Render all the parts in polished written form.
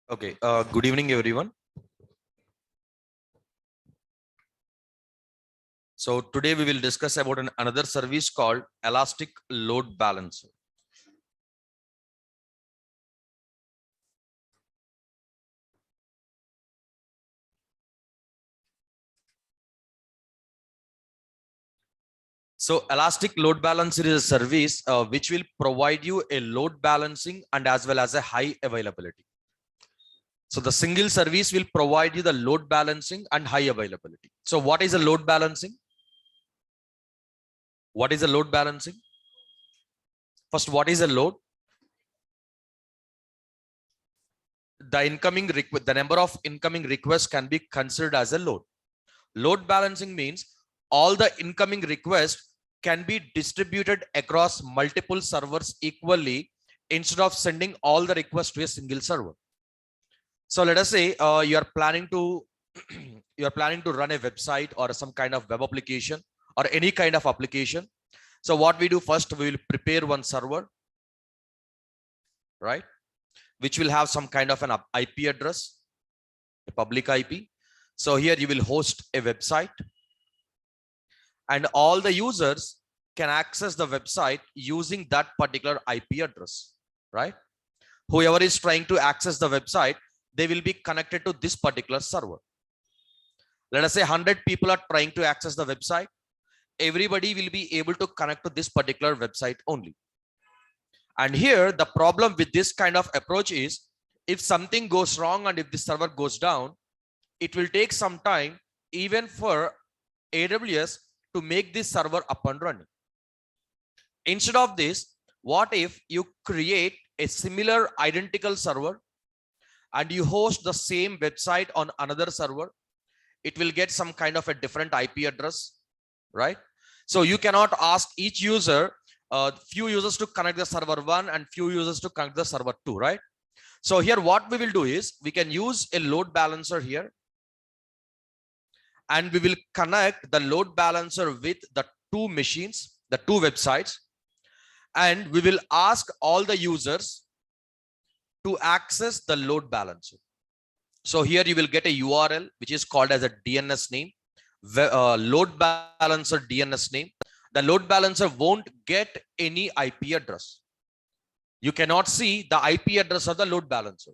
Okay, good evening, everyone. So today we will discuss about another service called Elastic Load Balancer. So Elastic Load Balancer is a service which will provide you a load balancing and as well as a high availability. So the single service will provide you the load balancing and high availability. So what is a load balancing? What is a load balancing? First, what is a load? The number of incoming requests can be considered as a load. Load balancing means all the incoming requests can be distributed across multiple servers equally instead of sending all the requests to a single server. So let us say you are planning to run a website or some kind of web application or any kind of application. So what we do first, we will prepare one server, right, which will have some kind of an IP address, a public IP. So here you will host a website and all the users can access the website using that particular IP address, right? Whoever is trying to access the website, they will be connected to this particular server. Let us say 100 people are trying to access the website. Everybody will be able to connect to this particular website only. And here the problem with this kind of approach is if something goes wrong and if the server goes down, it will take some time even for AWS to make this server up and running. Instead of this, what if you create a similar identical server and you host the same website on another server? It will get some kind of a different IP address, right? So you cannot ask each user, few users to connect the server 1 and few users to connect the server 2, right? So here what we will do is we can use a load balancer here and we will connect the load balancer with the two machines, the two websites, and we will ask all the users to access the load balancer. So here you will get a URL which is called as a DNS name, load balancer DNS name. The load balancer won't get any IP address. You cannot see the IP address of the load balancer.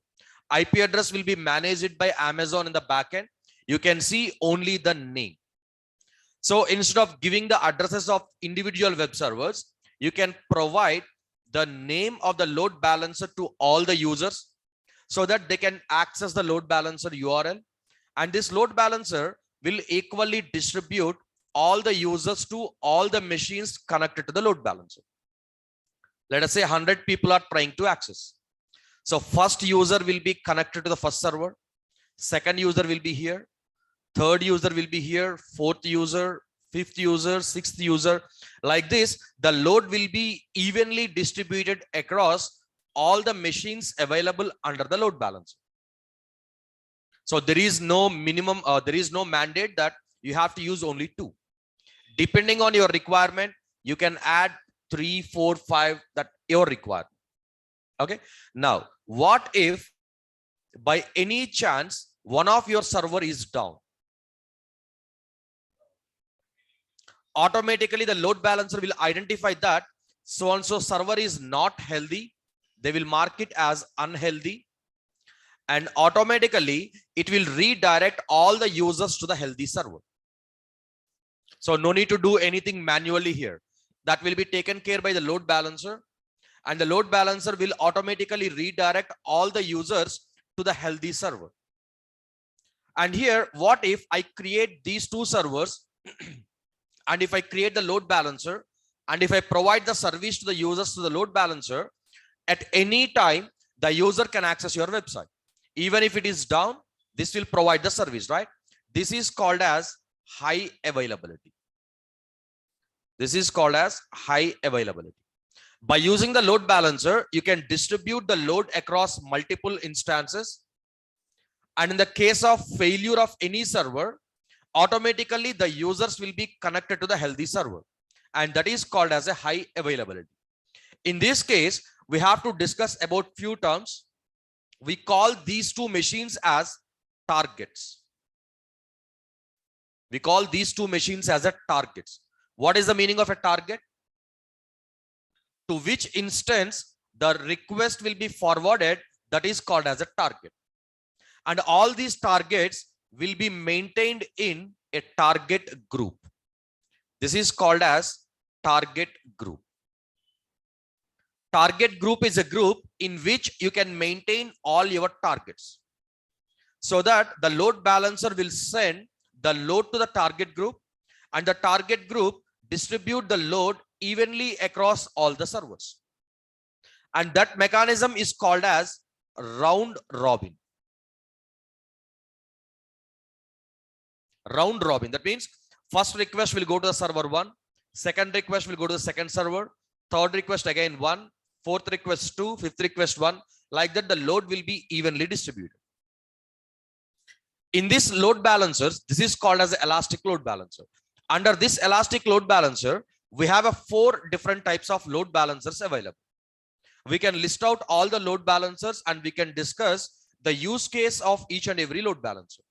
IP address will be managed by Amazon in the backend. You can see only the name. So instead of giving the addresses of individual web servers, you can provide the name of the load balancer to all the users so that they can access the load balancer URL. And this load balancer will equally distribute all the users to all the machines connected to the load balancer. Let us say 100 people are trying to access. So first user will be connected to the first server. Second user will be here. Third user will be here. Fourth user, fifth user, sixth user. Like this, the load will be evenly distributed across all the machines available under the load balancer. So there is no minimum, there is no mandate that you have to use only 2. Depending on your requirement, you can add 3, 4, 5 that your requirement. Okay. Now, what if by any chance one of your server is down? Automatically the load balancer will identify that so and so server is not healthy. They will mark it as unhealthy, and automatically it will redirect all the users to the healthy server. So no need to do anything manually here. That will be taken care by the load balancer, and the load balancer will automatically redirect all the users to the healthy server. And here, what if I create these 2 servers and if I create the load balancer and if I provide the service to the users to the load balancer, at any time the user can access your website. Even if it is down, this will provide the service, right? This is called as high availability. This is called as high availability. By using the load balancer, you can distribute the load across multiple instances. And in the case of failure of any server, automatically the users will be connected to the healthy server. And that is called as a high availability. In this case, we have to discuss about few terms. We call these two machines as targets. We call these two machines as a targets. What is the meaning of a target? To which instance the request will be forwarded, that is called as a target. And all these targets will be maintained in a target group. This is called as target group. Target group is a group in which you can maintain all your targets, so that the load balancer will send the load to the target group, and the target group distribute the load evenly across all the servers. And that mechanism is called as round robin. Round robin. That means first request will go to the server 1, second request will go to the second server, third request again 1, fourth request 2, fifth request 1. Like that, the load will be evenly distributed. In this load balancers, this is called as elastic load balancer. Under this elastic load balancer, we have 4 different types of load balancers available. We can list out all the load balancers and we can discuss the use case of each and every load balancer.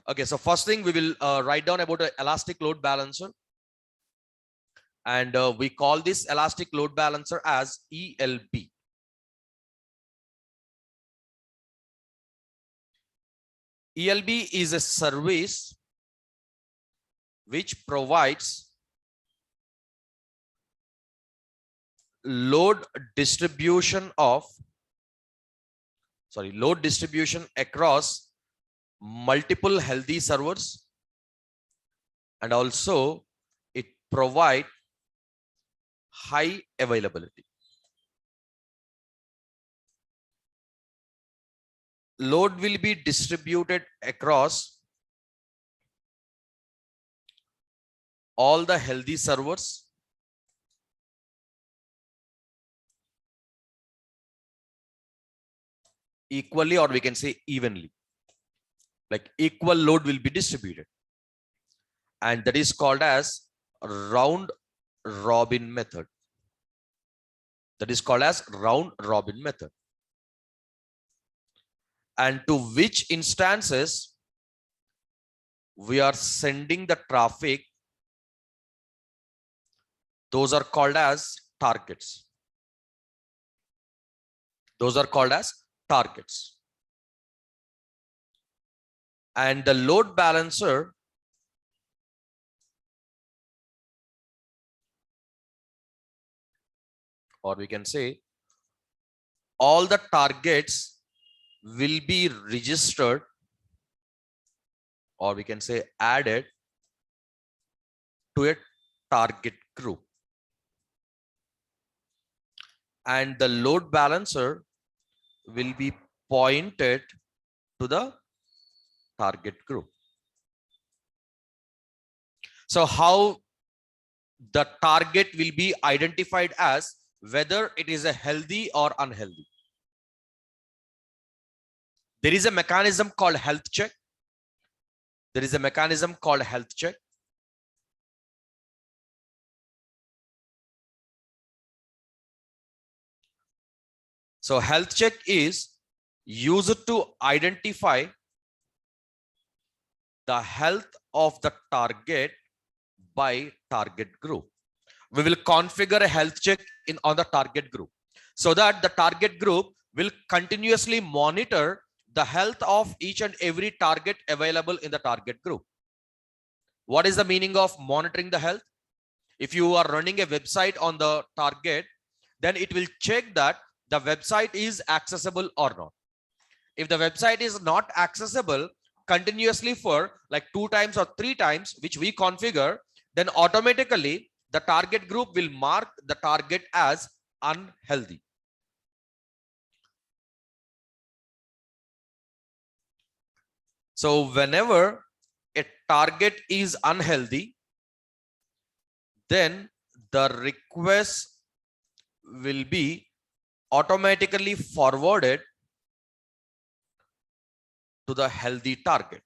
Okay, so first thing we will write down about an elastic load balancer. And we call this elastic load balancer as ELB. ELB is a service which provides load distribution across multiple healthy servers, and also it provides high availability. Load will be distributed across all the healthy servers equally, or we can say evenly. Like equal load will be distributed, and that is called as round robin method. That is called as round robin method. And to which instances we are sending the traffic, those are called as targets. Those are called as targets. And the load balancer or we can say all the targets will be registered, or we can say added to a target group. And the load balancer will be pointed to the target group. So how the target will be identified as whether it is a healthy or unhealthy? There is a mechanism called health check. There is a mechanism called health check. So health check is used to identify the health of the target by target group. We will configure a health check on the target group, so that the target group will continuously monitor the health of each and every target available in the target group. What is the meaning of monitoring the health? If you are running a website on the target, then it will check that the website is accessible or not. If the website is not accessible continuously for like 2 times or 3 times, which we configure, then automatically the target group will mark the target as unhealthy. So whenever a target is unhealthy, then the request will be automatically forwarded to the healthy target,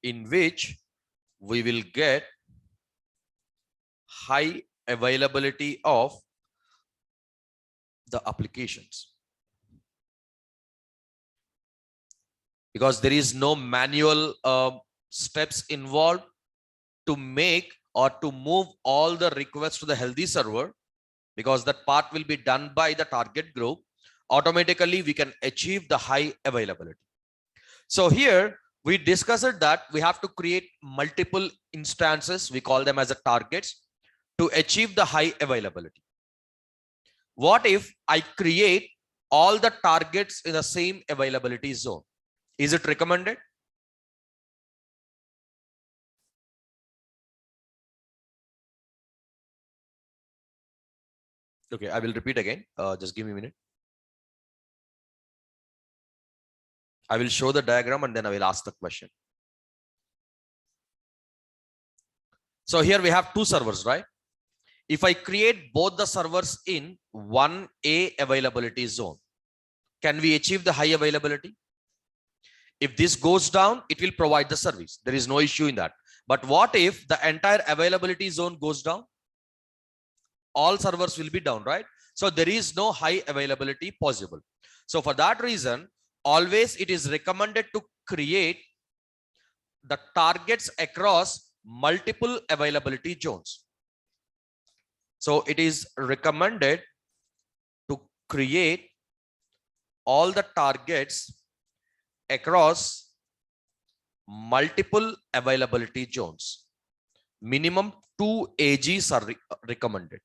in which we will get high availability of the applications, because there is no manual steps involved to make or to move all the requests to the healthy server, because that part will be done by the target group. Automatically, we can achieve the high availability. So here we discussed that we have to create multiple instances. We call them as a targets to achieve the high availability. What if I create all the targets in the same availability zone? Is it recommended? Okay, I will repeat again. Just give me a minute. I will show the diagram and then I will ask the question. So here we have two servers, right? If I create both the servers in 1A availability zone, can we achieve the high availability? If this goes down, it will provide the service. There is no issue in that. But what if the entire availability zone goes down? All servers will be down, right? So there is no high availability possible. So for that reason, always it is recommended to create the targets across multiple availability zones. So it is recommended to create all the targets across multiple availability zones. Minimum 2 AGs are recommended.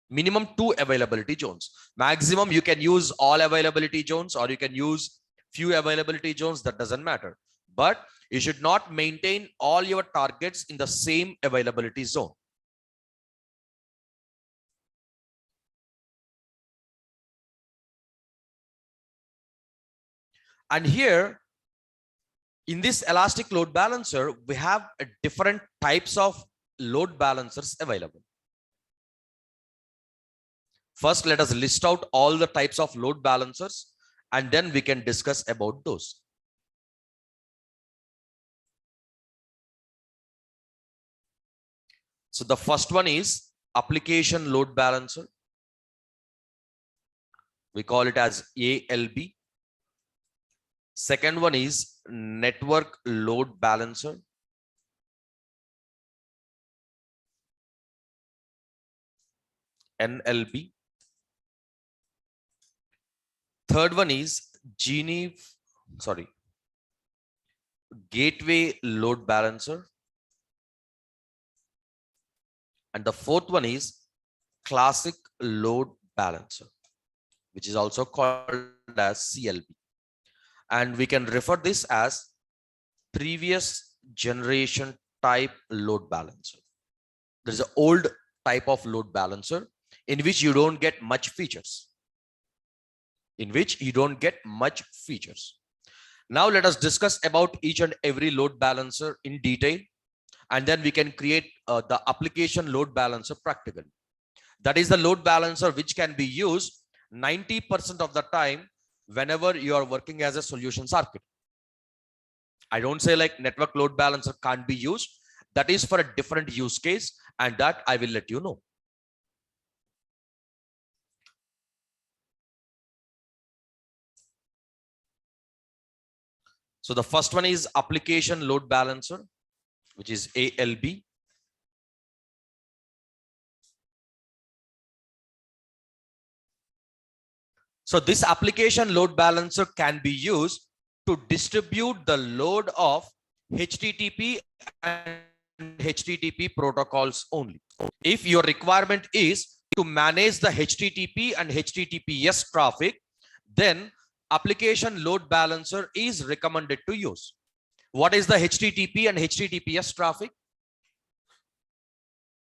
Minimum 2 availability zones. Maximum you can use all availability zones, or you can use few availability zones, that doesn't matter. But you should not maintain all your targets in the same availability zone. And here in this elastic load balancer, we have different types of load balancers available. First, let us list out all the types of load balancers, and then we can discuss about those. So the first one is application load balancer. We call it as ALB. Second one is network load balancer. NLB. Third one is gateway load balancer. And the fourth one is classic load balancer, which is also called as CLB. And we can refer this as previous generation type load balancer. There's an old type of load balancer in which you don't get much features. Now let us discuss about each and every load balancer in detail, and then we can create the application load balancer practically. That is the load balancer which can be used 90% of the time whenever you are working as a solutions architect. I don't say like network load balancer can't be used. That is for a different use case, and that I will let you know. So the first one is application load balancer, which is ALB. So this application load balancer can be used to distribute the load of HTTP and HTTP protocols only. If your requirement is to manage the HTTP and HTTPS traffic, then application load balancer is recommended to use. What is the HTTP and HTTPS traffic?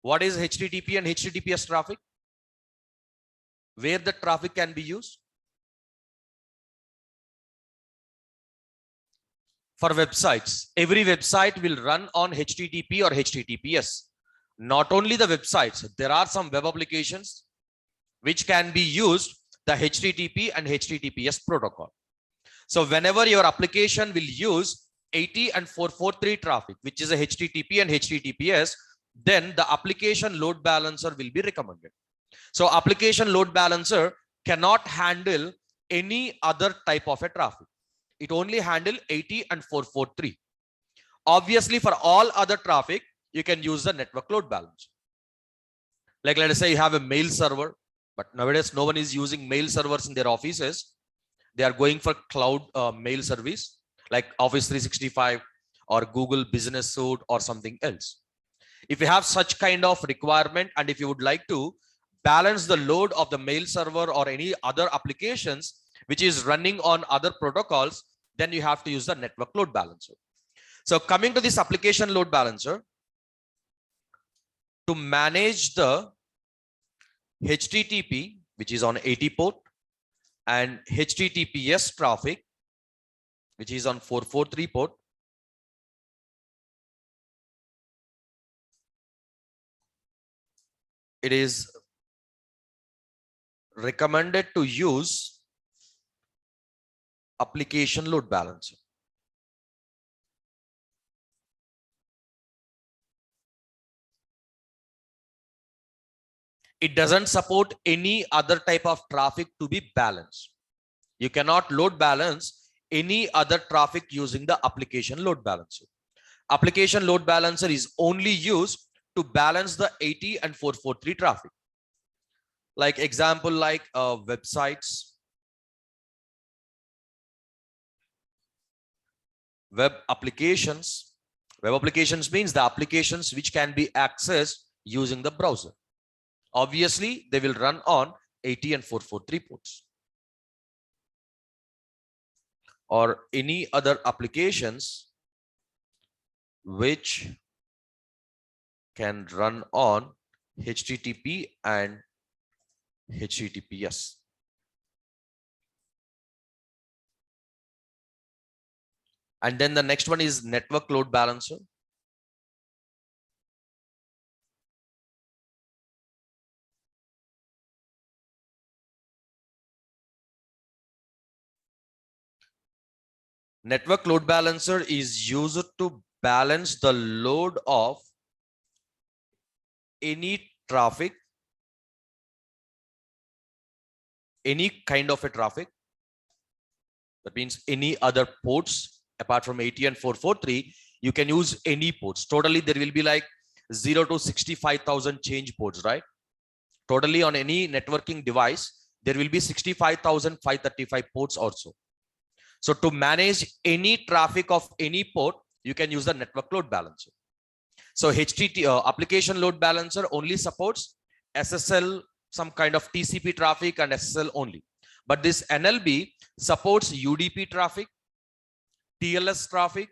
What is HTTP and HTTPS traffic? Where the traffic can be used? For websites. Every website will run on HTTP or HTTPS. Not only the websites, there are some web applications which can be used the HTTP and HTTPS protocol. So whenever your application will use 80 and 443 traffic, which is a HTTP and HTTPS, then the application load balancer will be recommended. So application load balancer cannot handle any other type of a traffic. It only handle 80 and 443. Obviously, for all other traffic, you can use the network load balancer. Like let us say you have a mail server, but nowadays no one is using mail servers in their offices. They are going for cloud mail service like Office 365 or Google Business Suite or something else. If you have such kind of requirement and if you would like to balance the load of the mail server or any other applications which is running on other protocols, then you have to use the network load balancer. So coming to this application load balancer, to manage the HTTP, which is on 80 port, and HTTPS traffic, which is on 443 port, it is recommended to use application load balancer. It doesn't support any other type of traffic to be balanced. You cannot load balance any other traffic using the application load balancer. Application load balancer is only used to balance the 80 and 443 traffic. Like example, like websites, web applications. Web applications means the applications which can be accessed using the browser. Obviously, they will run on 80 and 443 ports. Or any other applications which can run on HTTP and HTTPS. And then the next one is network load balancer. Network load balancer is used to balance the load of any traffic, any kind of a traffic. That means any other ports apart from 80 and 443, you can use any ports. Totally, there will be like 0 to 65,000 change ports, right? Totally on any networking device, there will be 65,535 ports also. So to manage any traffic of any port, you can use the network load balancer. So HTTP application load balancer only supports SSL, some kind of TCP traffic and SSL only. But this NLB supports UDP traffic, TLS traffic,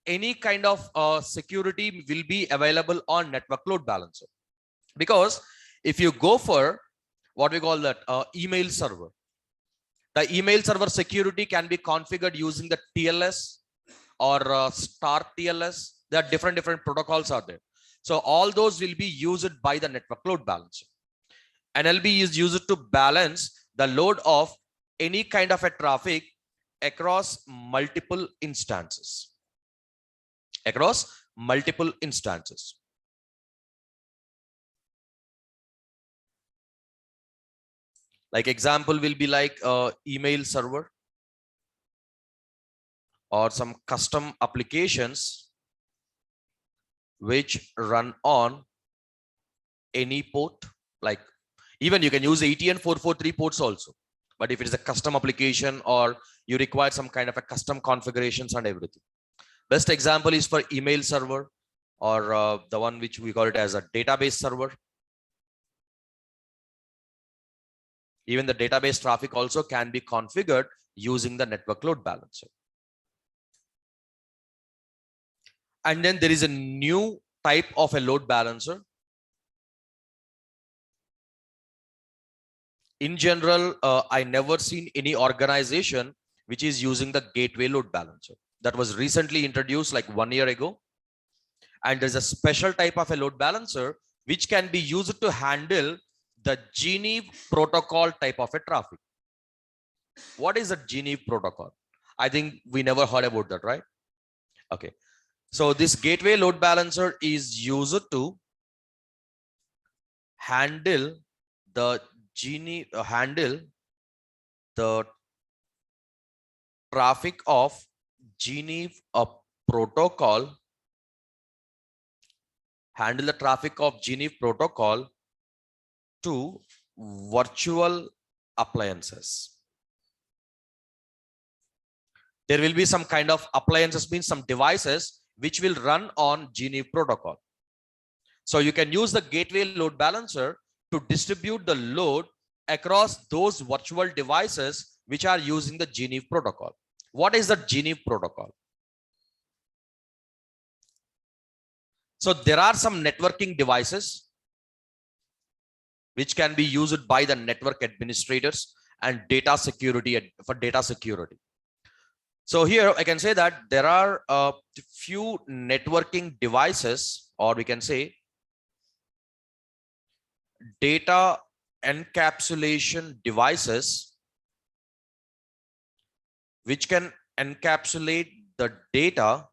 any kind of security will be available on network load balancer. Because if you go for what we call that email server, the email server security can be configured using the TLS or star TLS. There are different protocols out there. So all those will be used by the network load balancer. NLB is used to balance the load of any kind of a traffic across multiple instances. Across multiple instances. Like example will be like email server or some custom applications which run on any port. Like even you can use 80 and 443 ports also. But if it is a custom application or you require some kind of a custom configurations and everything. Best example is for email server or the one which we call it as a database server. Even the database traffic also can be configured using the network load balancer. And then there is a new type of a load balancer. In general, I never seen any organization which is using the gateway load balancer. That was recently introduced like 1 year ago. And there's a special type of a load balancer which can be used to handle the Geneve protocol type of a traffic. What is a Geneve protocol? I think we never heard about that, right? Okay. So this gateway load balancer is used to handle the the traffic of Geneve protocol, handle the traffic of Geneve protocol to virtual appliances. There will be some kind of appliances, means some devices which will run on Geneve protocol. So you can use the gateway load balancer to distribute the load across those virtual devices which are using the Geneve protocol. What is the Geneve protocol? So there are some networking devices which can be used by the network administrators and data security for data security. So here I can say that there are a few networking devices, or we can say data encapsulation devices, which can encapsulate the data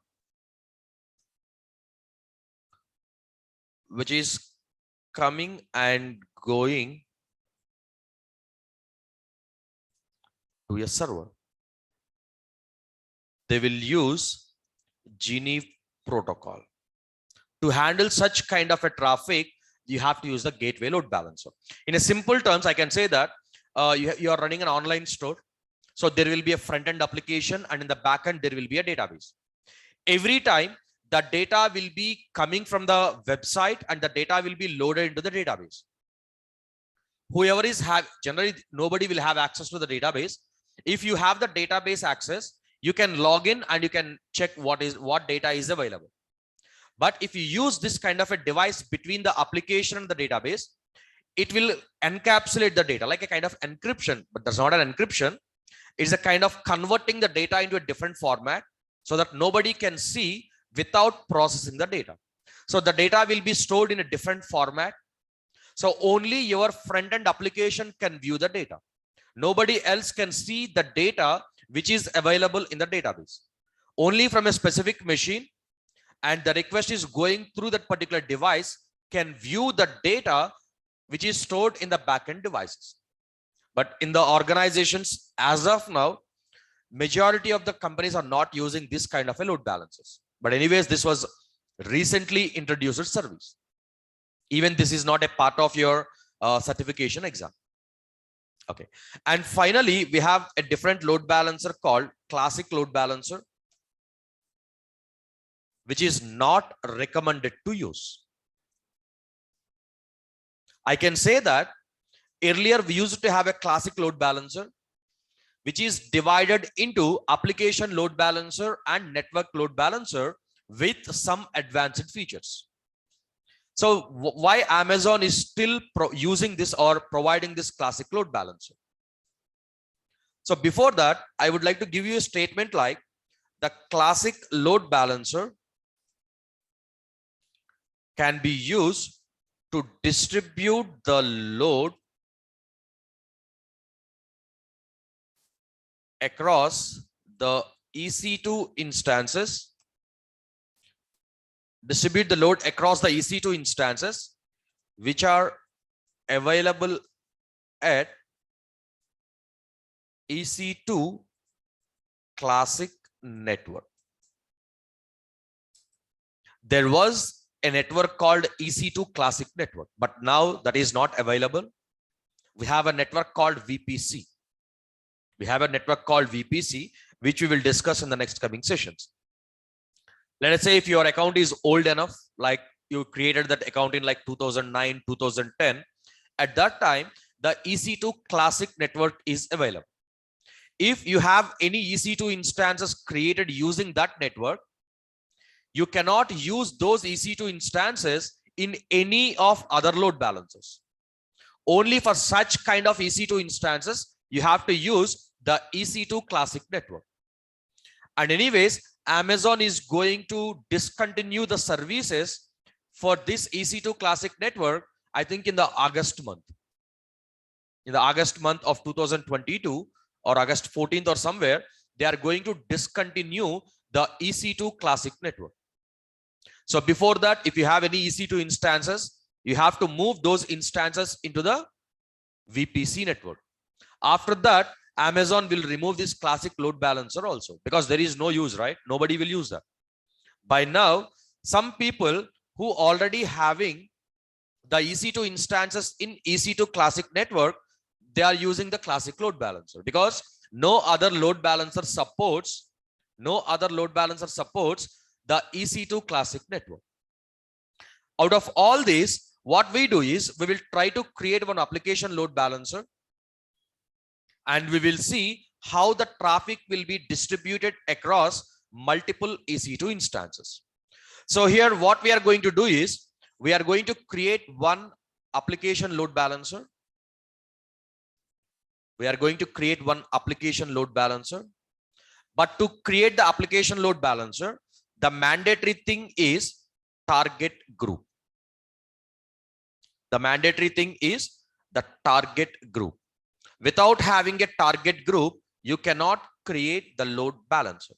which is coming and going to a server. They will use Geneve protocol. To handle such kind of a traffic, you have to use the gateway load balancer. In a simple terms, I can say that you are running an online store. So there will be a front-end application, and in the back-end, there will be a database. Every time the data will be coming from the website and the data will be loaded into the database. Whoever is generally nobody will have access to the database. If you have the database access, you can log in and you can check what data is available. But if you use this kind of a device between the application and the database, it will encapsulate the data like a kind of encryption, but that's not an encryption. It's a kind of converting the data into a different format so that nobody can see without processing the data. So the data will be stored in a different format. So only your front-end application can view the data. Nobody else can see the data which is available in the database. Only from a specific machine, and the request is going through that particular device, can view the data which is stored in the backend devices. But in the organizations, as of now, majority of the companies are not using this kind of a load balancers. But anyways, this was recently introduced service. Even this is not a part of your certification exam. Okay. And finally, we have a different load balancer called classic load balancer, which is not recommended to use. I can say that earlier we used to have a classic load balancer, which is divided into application load balancer and network load balancer with some advanced features. So why Amazon is still using this or providing this classic load balancer? So before that, I would like to give you a statement like the classic load balancer can be used to distribute the load across the EC2 instances, distribute the load across the EC2 instances which are available at EC2 classic network. There was a network called EC2 classic network, but now that is not available. We have a network called VPC. We have a network called VPC, which we will discuss in the next coming sessions. Let us say if your account is old enough, like you created that account in like 2009, 2010, at that time, the EC2 classic network is available. If you have any EC2 instances created using that network, you cannot use those EC2 instances in any of other load balancers. Only for such kind of EC2 instances, you have to use the EC2 classic network. And anyways, Amazon is going to discontinue the services for this EC2 classic network, I think in the August month. In the August month of 2022 or August 14th or somewhere, they are going to discontinue the EC2 classic network. So before that, if you have any EC2 instances, you have to move those instances into the VPC network. After that, Amazon will remove this classic load balancer also because there is no use, right? Nobody will use that. By now, some people who already having the EC2 instances in EC2 classic network, they are using the classic load balancer because no other load balancer supports the EC2 classic network. Out of all these, what we do is we will try to create one application load balancer, and we will see how the traffic will be distributed across multiple EC2 instances. So here what we are going to do is we are going to create one application load balancer. We are going to create one application load balancer. But to create the application load balancer, the mandatory thing is target group. The mandatory thing is the target group. Without having a target group, you cannot create the load balancer.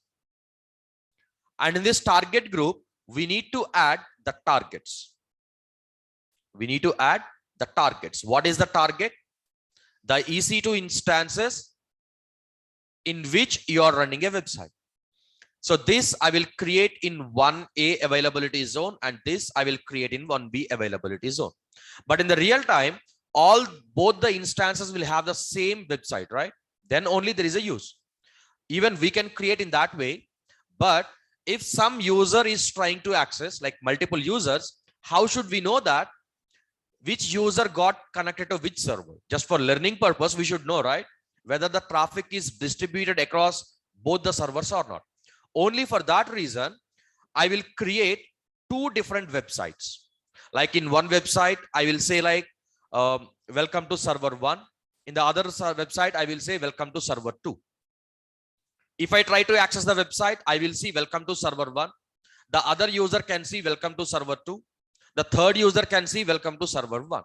And in this target group, we need to add the targets. We need to add the targets. What is the target? The EC2 instances in which you are running a website. So this I will create in 1A availability zone, and this I will create in 1B availability zone. But in the real time, both the instances will have the same website, right? Then only there is a use. Even we can create in that way. But if some user is trying to access, like multiple users, how should we know that which user got connected to which server? Just for learning purpose, we should know, right? Whether the traffic is distributed across both the servers or not. Only for that reason, I will create two different websites. Like in one website, I will say like, welcome to server 1. In the other website, I will say welcome to server 2. If I try to access the website, I will see welcome to server 1. The other user can see welcome to server 2. The third user can see welcome to server 1.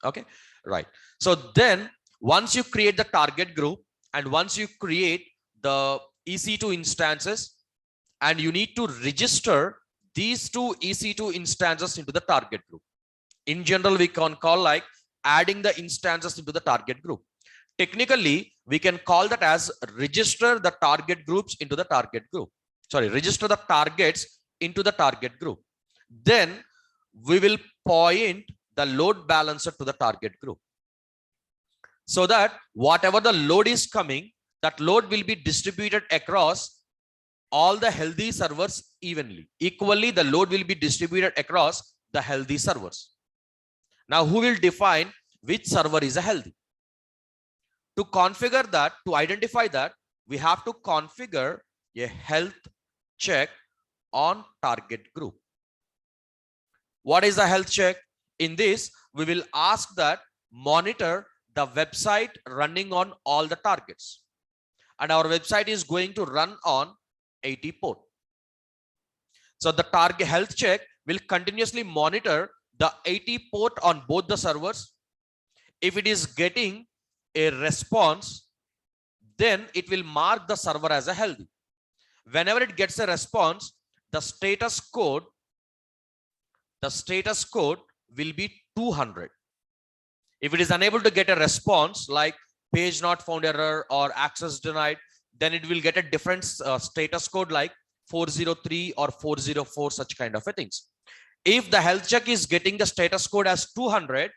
Okay, right. So then once you create the target group and once you create the EC2 instances, and you need to register these two EC2 instances into the target group. In general, we can call like adding the instances into the target group. Technically, we can call that as register the target groups into the target group. Sorry, register the targets into the target group. Then we will point the load balancer to the target group, so that whatever the load is coming, that load will be distributed across all the healthy servers evenly. Equally, the load will be distributed across the healthy servers. Now, who will define which server is a healthy? To configure that, to identify that, we have to configure a health check on target group. What is the health check? In this, we will ask that monitor the website running on all the targets. And our website is going to run on 80 port. So the target health check will continuously monitor the 80 port on both the servers. If it is getting a response, then it will mark the server as a healthy. Whenever it gets a response, the status code will be 200. If it is unable to get a response like page not found error or access denied, then it will get a different status code like 403 or 404, such kind of a things. If the health check is getting the status code as 200,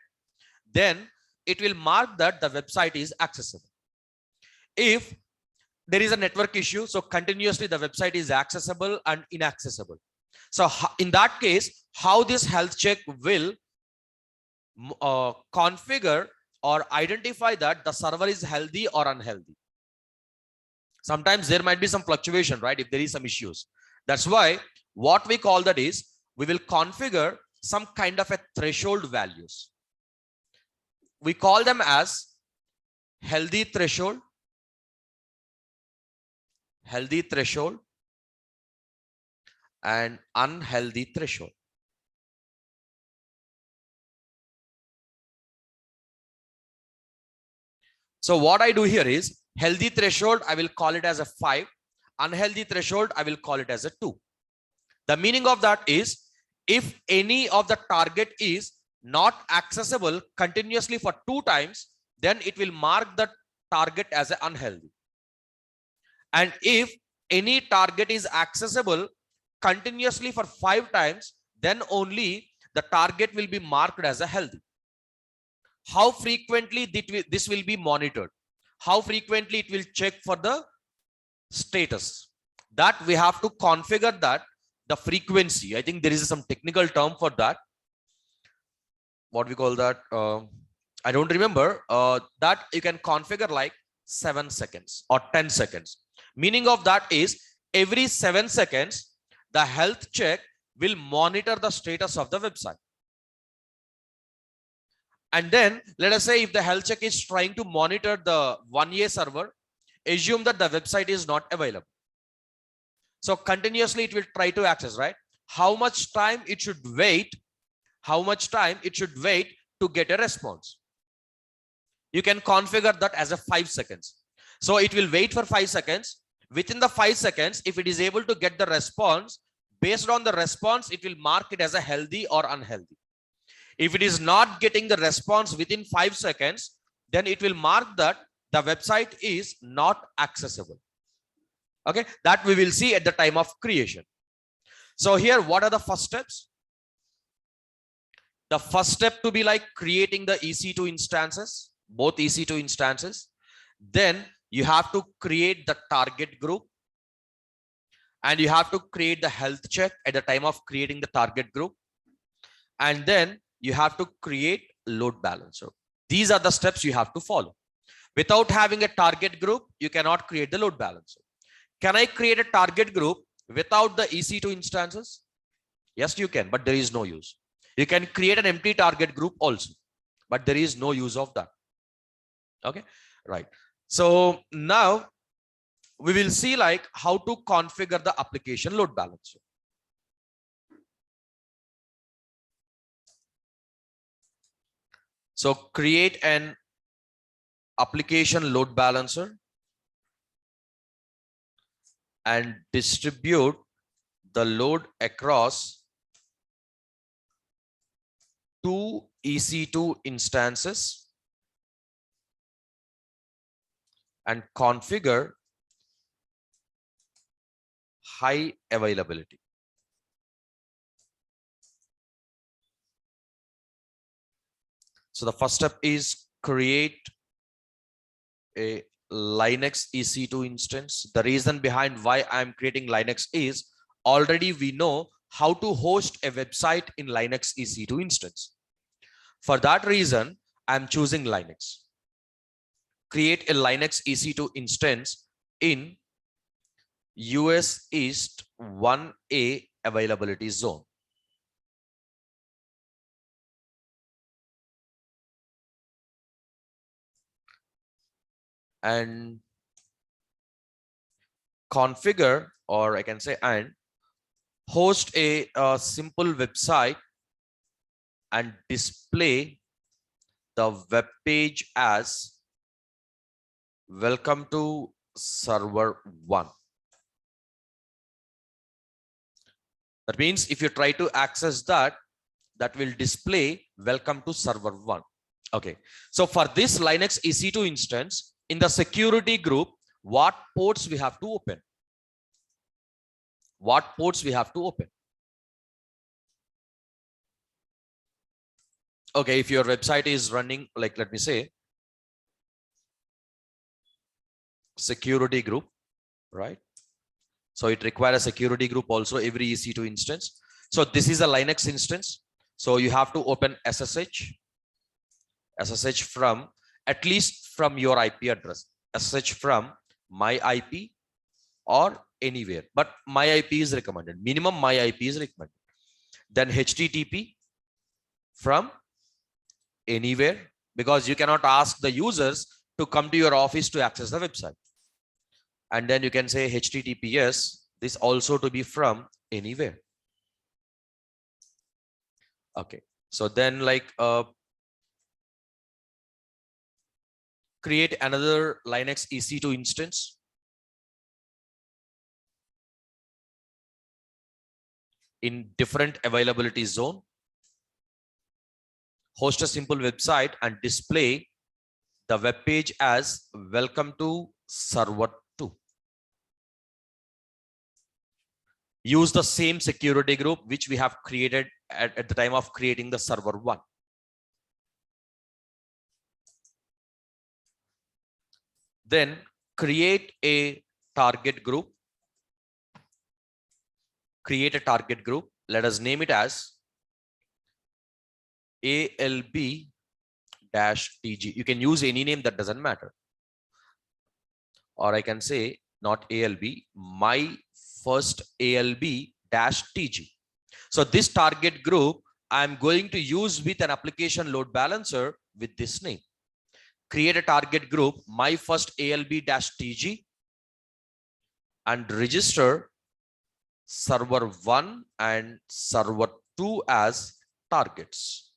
then it will mark that the website is accessible. If there is a network issue, so continuously the website is accessible and inaccessible. So in that case, how this health check will configure or identify that the server is healthy or unhealthy? Sometimes there might be some fluctuation, right? If there is some issues. That's why what we call that is we will configure some kind of a threshold values. We call them as healthy threshold, and unhealthy threshold. So what I do here is healthy threshold, I will call it as a 5. Unhealthy threshold, I will call it as a 2. The meaning of that is if any of the target is not accessible continuously for 2 times, then it will mark that target as unhealthy. And if any target is accessible continuously for 5 times, then only the target will be marked as a healthy. How frequently this will be monitored? How frequently it will check for the status? That we have to configure that, the frequency. I think there is some technical term for that. What we call that? I don't remember. That you can configure like 7 seconds or 10 seconds. Meaning of that is every 7 seconds, the health check will monitor the status of the website. And then let us say if the health check is trying to monitor the 1A server, assume that the website is not available. So continuously it will try to access, right? How much time it should wait? How much time it should wait to get a response? You can configure that as a 5 seconds. So it will wait for 5 seconds. Within the 5 seconds, if it is able to get the response, based on the response, it will mark it as a healthy or unhealthy. If it is not getting the response within 5 seconds, then it will mark that the website is not accessible. Okay, that we will see at the time of creation. So here, what are the first steps? The first step to be like creating the EC2 instances, both EC2 instances. Then you have to create the target group, and you have to create the health check at the time of creating the target group. And then you have to create load balancer. These are the steps you have to follow. Without having a target group, you cannot create the load balancer. Can I create a target group without the EC2 instances? Yes, you can, but there is no use. You can create an empty target group also, but there is no use of that. Okay, right. So now we will see like how to configure the application load balancer. So create an application load balancer and distribute the load across 2 EC2 instances and configure high availability. So the first step is create a Linux EC2 instance. The reason behind why I'm creating Linux is already we know how to host a website in Linux EC2 instance. For that reason, I'm choosing Linux. Create a Linux EC2 instance in US East 1A availability zone. And configure, or I can say, and host a simple website and display the web page as welcome to server 1. That means if you try to access that, that will display welcome to server 1. Okay, so for this Linux EC2 instance, in the security group, what ports we have to open? What ports we have to open? Okay, if your website is running, like, let me say, security group, right? So it requires a security group also every EC2 instance. So this is a Linux instance. So you have to open SSH from, at least from your IP address, SSH from my IP or anywhere, but my IP is recommended. Minimum my IP is recommended. Then HTTP from anywhere, because you cannot ask the users to come to your office to access the website. And then you can say HTTPS, this also to be from anywhere. Okay, so then like create another Linux EC2 instance. In different availability zone. Host a simple website and display the web page as welcome to server 2. Use the same security group which we have created at the time of creating the server 1. Then create a target group. Create a target group. Let us name it as ALB-TG. You can use any name, that doesn't matter. Or I can say not ALB, my first ALB-TG. So this target group I'm going to use with an application load balancer with this name. Create a target group, my first ALB-TG, and register server 1 and server 2 as targets.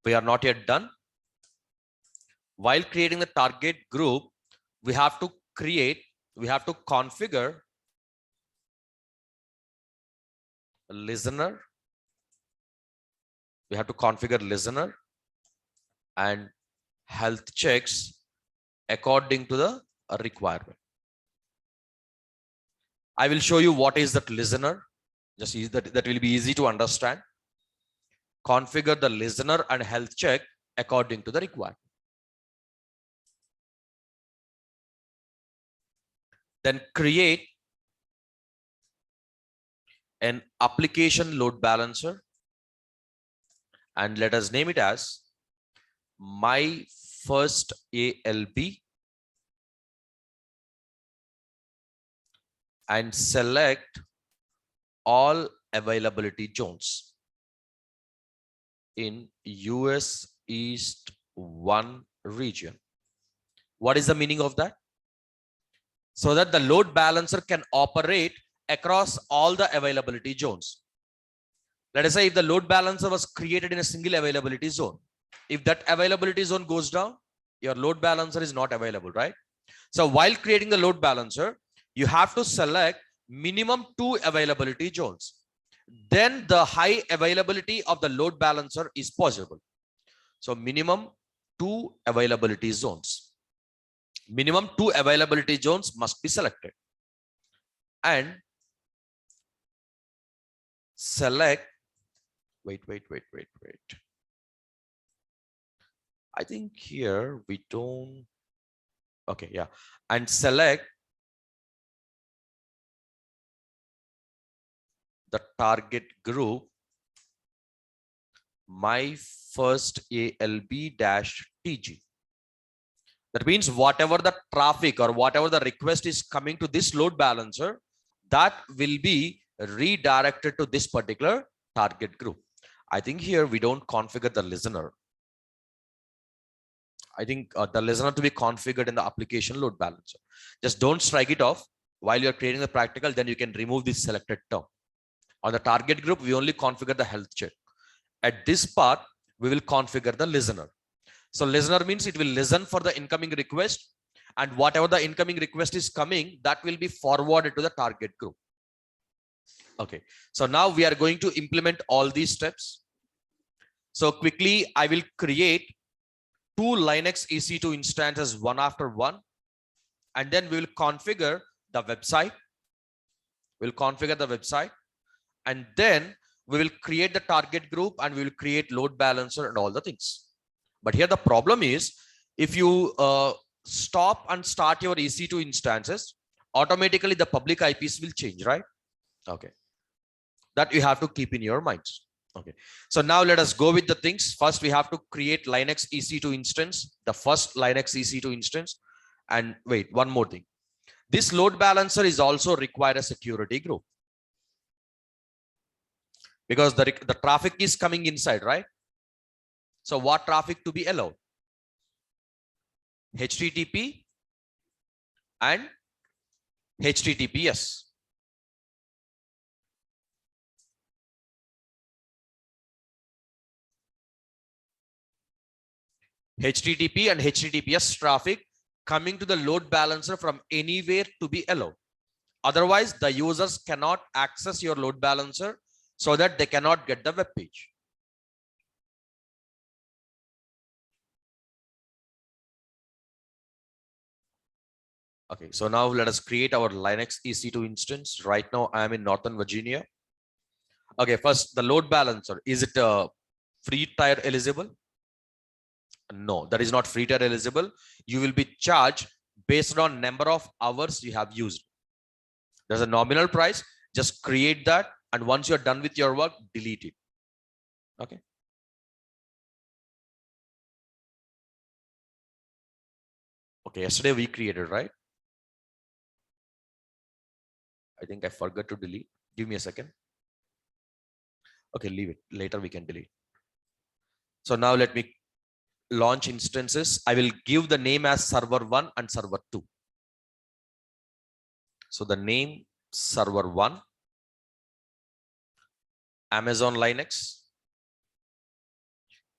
We are not yet done. While creating the target group, we have to configure listener. We have to configure listener and health checks according to the requirement. I will show you what is that listener. Just use that will be easy to understand. Configure the listener and health check according to the requirement. Then create an application load balancer and let us name it as my first ALB, and select all availability zones in US East 1 region. What is the meaning of that? So that the load balancer can operate across all the availability zones. Let us say if the load balancer was created in a single availability zone, if that availability zone goes down, your load balancer is not available, right? So while creating the load balancer, you have to select minimum 2 availability zones. Then the high availability of the load balancer is possible. So minimum 2 availability zones. Minimum 2 availability zones must be selected. And select, wait. I think here we don't, okay, yeah. And select the target group, my first ALB-TG. That means whatever the traffic or whatever the request is coming to this load balancer, that will be redirected to this particular target group. I think here we don't configure the listener. I think the listener to be configured in the application load balancer. Just don't strike it off while you're creating the practical, then you can remove this selected term. On the target group, we only configure the health check. At this part, we will configure the listener. So listener means it will listen for the incoming request, and whatever the incoming request is coming, that will be forwarded to the target group. Okay, so now we are going to implement all these steps. So quickly, I will create 2 Linux EC2 instances one after one, and then we will configure the website. We'll configure the website, and then we will create the target group and we will create load balancer and all the things. But here the problem is, if you stop and start your EC2 instances, automatically the public IPs will change, right? Okay, that you have to keep in your minds. Okay, so now let us go with the things. First, we have to create Linux EC2 instance, the first Linux EC2 instance. And wait, one more thing. This load balancer is also require a security group, because the traffic is coming inside, right? So what traffic to be allowed? HTTP and HTTPS. HTTP and HTTPS traffic coming to the load balancer from anywhere to be allowed. Otherwise, the users cannot access your load balancer. so that they cannot get the web page. Okay, so now let us create our Linux EC2 instance. Right now I am in Northern Virginia. Okay, first the load balancer. Is it free tier eligible? No, that is not free tier eligible. You will be charged based on number of hours you have used. There's a nominal price. Just create that, and once you're done with your work, delete it. Okay. Okay, yesterday we created, right? I think I forgot to delete. Give me a second. Okay, leave it. Later we can delete. So now let me launch instances. I will give the name as server 1 and server 2. So the name server 1, Amazon Linux.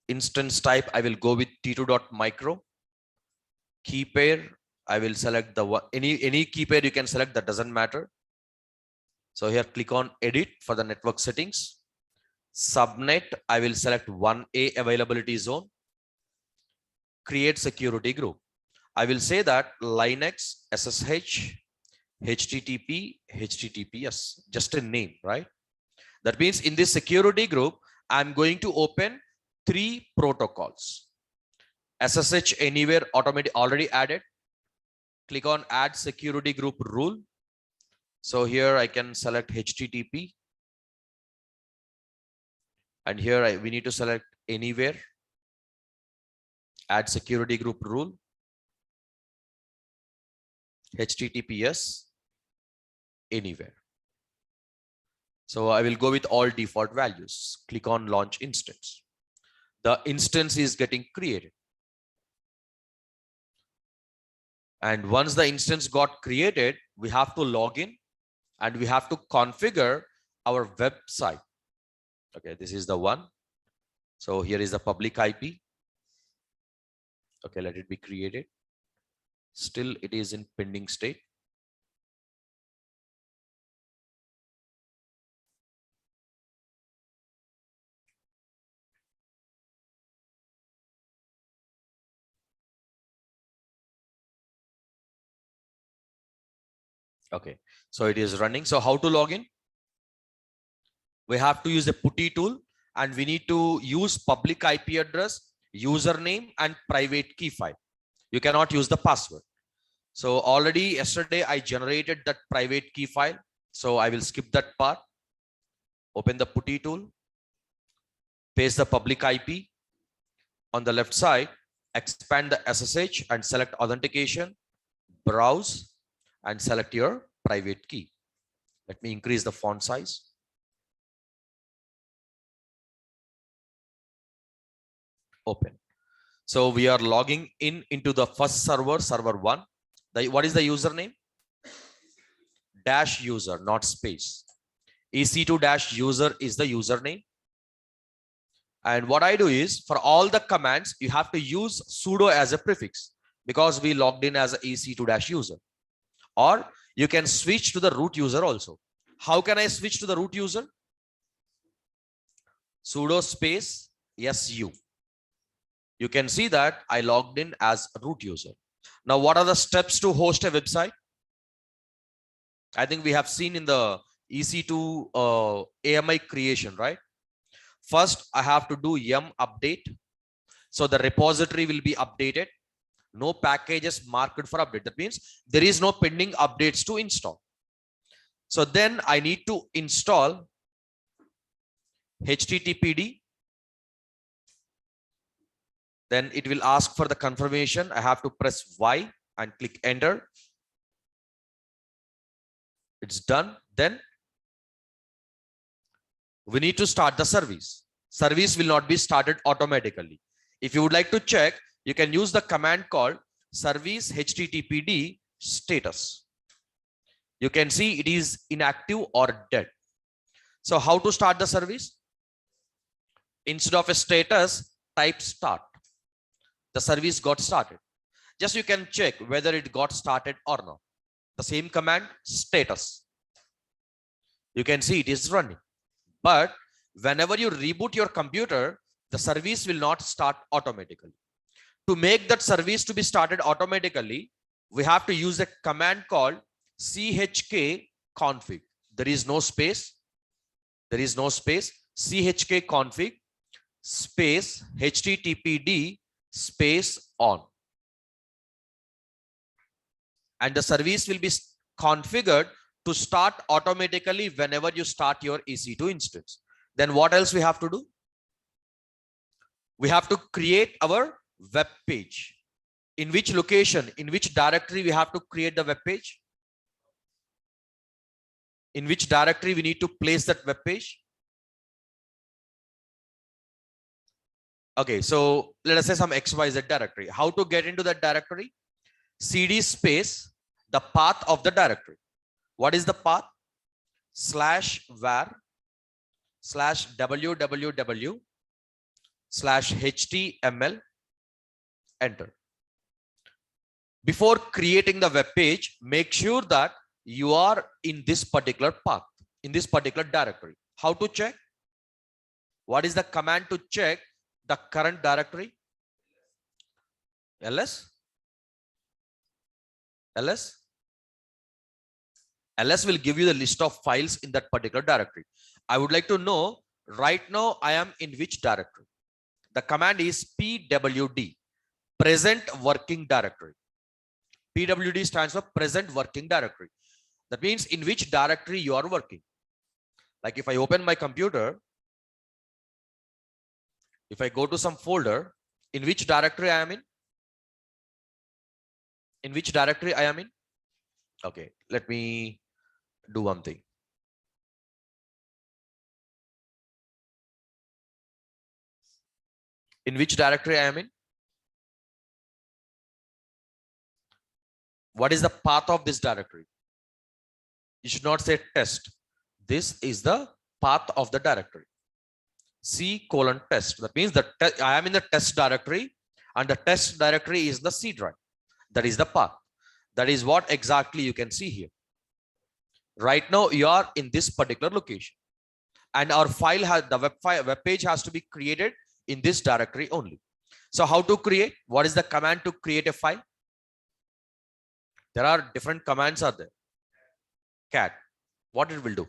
Instance type, I will go with t2.micro. Key pair, I will select the one, any key pair you can select, that doesn't matter. So here click on edit for the network settings. Subnet, I will select 1A availability zone. Create security group. I will say that Linux SSH HTTP HTTPS, just a name, right? That means in this security group, I'm going to open 3 protocols. SSH anywhere automatic already added. Click on add security group rule. So here I can select HTTP. And here we need to select anywhere. Add security group rule. HTTPS anywhere. So I will go with all default values. Click on launch instance. The instance is getting created. And once the instance got created, we have to log in and we have to configure our website. Okay, this is the one. So here is the public IP. Okay, let it be created. Still, it is in pending state. Okay, so it is running. So how to log in? We have to use the putty tool, and we need to use public IP address, username, and private key file. You cannot use the password. So already yesterday I generated that private key file. So I will skip that part. Open the putty tool, paste the public IP. On the left side, expand the SSH and select authentication, browse, and select your private key. Let me increase the font size. Open. So we are logging into the first server, server 1. What is the username? Dash user, not space. EC2 dash user is the username. And what I do is, for all the commands, you have to use sudo as a prefix because we logged in as a EC2 dash user. Or you can switch to the root user also. How can I switch to the root user? Sudo space su. You can see that I logged in as a root user. Now, what are the steps to host a website? I think we have seen in the EC2 AMI creation, right? First, I have to do yum update. So the repository will be updated. No packages marked for update. That means there is no pending updates to install. So then I need to install HTTPD. Then it will ask for the confirmation. I have to press Y and click enter. It's done. Then we need to start the service. Service will not be started automatically. If you would like to check, you can use the command called service HTTPD status. You can see it is inactive or dead. So how to start the service? Instead of a status, type start. The service got started. Just you can check whether it got started or not. The same command, status. You can see it is running. But whenever you reboot your computer, the service will not start automatically. To make that service to be started automatically, we have to use a command called chk config. There is no space. There is no space. Chk config space httpd space on. And the service will be configured to start automatically whenever you start your EC2 instance. Then what else we have to do? We have to create our web page. In which location, in which directory we have to create the web page? In which directory we need to place that web page? Okay, so let us say some XYZ directory. How to get into that directory? CD space the path of the directory. What is the path? /var /www /html. Enter. Before creating the web page, make sure that you are in this particular path, in this particular directory. How to check? What is the command to check the current directory? ls will give you the list of files in that particular directory. I would like to know right now I am in which directory. The command is pwd, present working directory. PWD stands for present working directory. That means in which directory you are working. Like if I open my computer, if I go to some folder, in which directory I am in? In which directory I am in? Okay, let me do one thing. In which directory I am in? What is the path of this directory? You should not say test. This is the path of the directory. C:test. That means that I am in the test directory, and the test directory is the C drive. That is the path. That is what exactly you can see here. Right now you are in this particular location, and our file has the web page has to be created in this directory only. So how to create? What is the command to create a file? There are different commands are there. Cat. What it will do?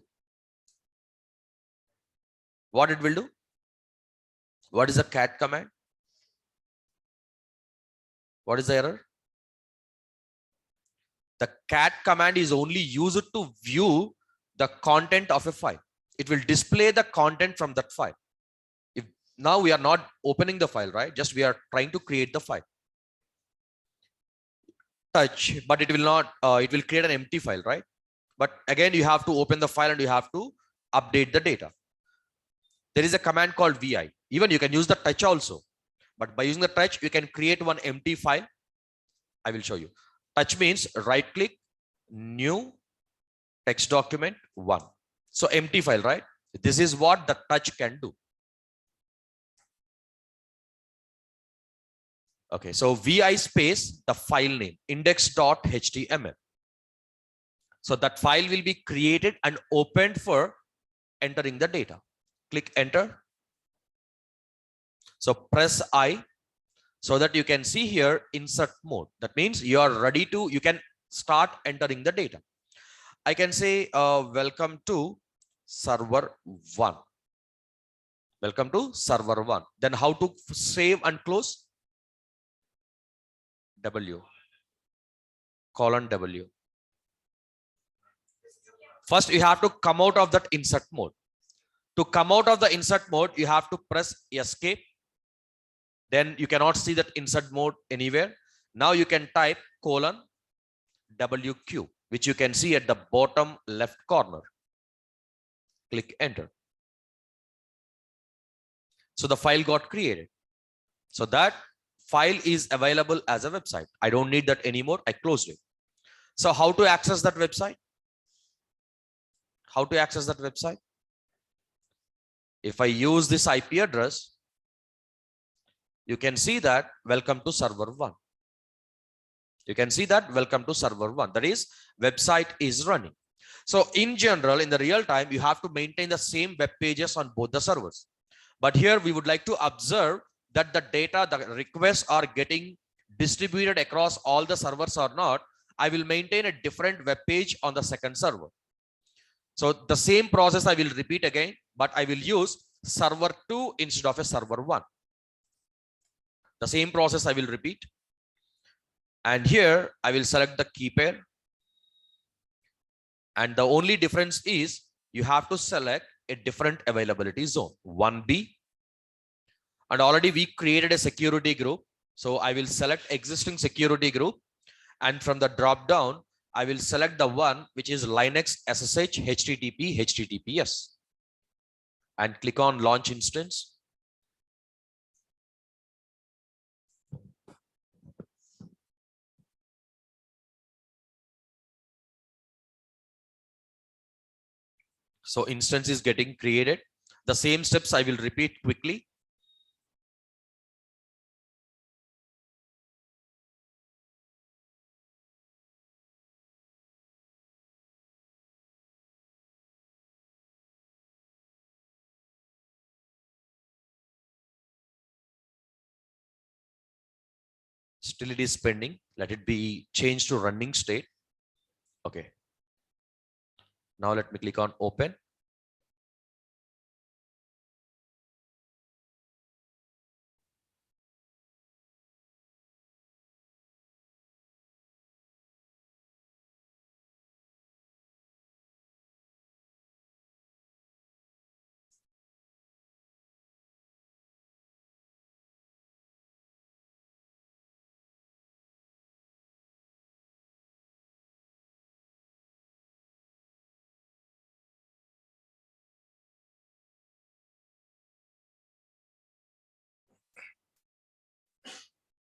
What it will do? What is the cat command? What is the error? The cat command is only used to view the content of a file. It will display the content from that file. If now we are not opening the file, right? Just we are trying to create the file. Touch, but it will not, it will create an empty file, right? But again, you have to open the file and you have to update the data. There is a command called vi. Even you can use the touch also, but by using the touch, you can create one empty file. I will show you. Touch means right click, new text document 1. So empty file, right? This is what the touch can do. Okay, so vi space the file name index.html. So that file will be created and opened for entering the data. Click enter. So press I so that you can see here insert mode. That means you are ready to, you can start entering the data. I can say welcome to server 1. Welcome to server 1. Then how to save and close? W:. First, you have to come out of that insert mode. To come out of the insert mode, you have to press escape. Then you cannot see that insert mode anywhere. Now you can type :WQ, which you can see at the bottom left corner. Click enter. So the file got created. So that file is available as a website. I don't need that anymore. I closed it. So how to access that website? How to access that website? If I use this IP address, you can see that welcome to server 1. You can see that welcome to server 1. That is, website is running. So in general, in the real time, you have to maintain the same web pages on both the servers. But here we would like to observe that the data, the requests are getting distributed across all the servers or not. I will maintain a different web page on the second server. So the same process I will repeat again, but I will use server 2 instead of a server 1. The same process I will repeat. And here I will select the key pair. And the only difference is you have to select a different availability zone, 1B. And already we created a security group. So I will select existing security group. And from the drop down, I will select the one which is Linux SSH HTTP HTTPS. And click on launch instance. So instance is getting created. The same steps I will repeat quickly. Still it is pending. Let it be changed to running state. Okay. Now let me click on open.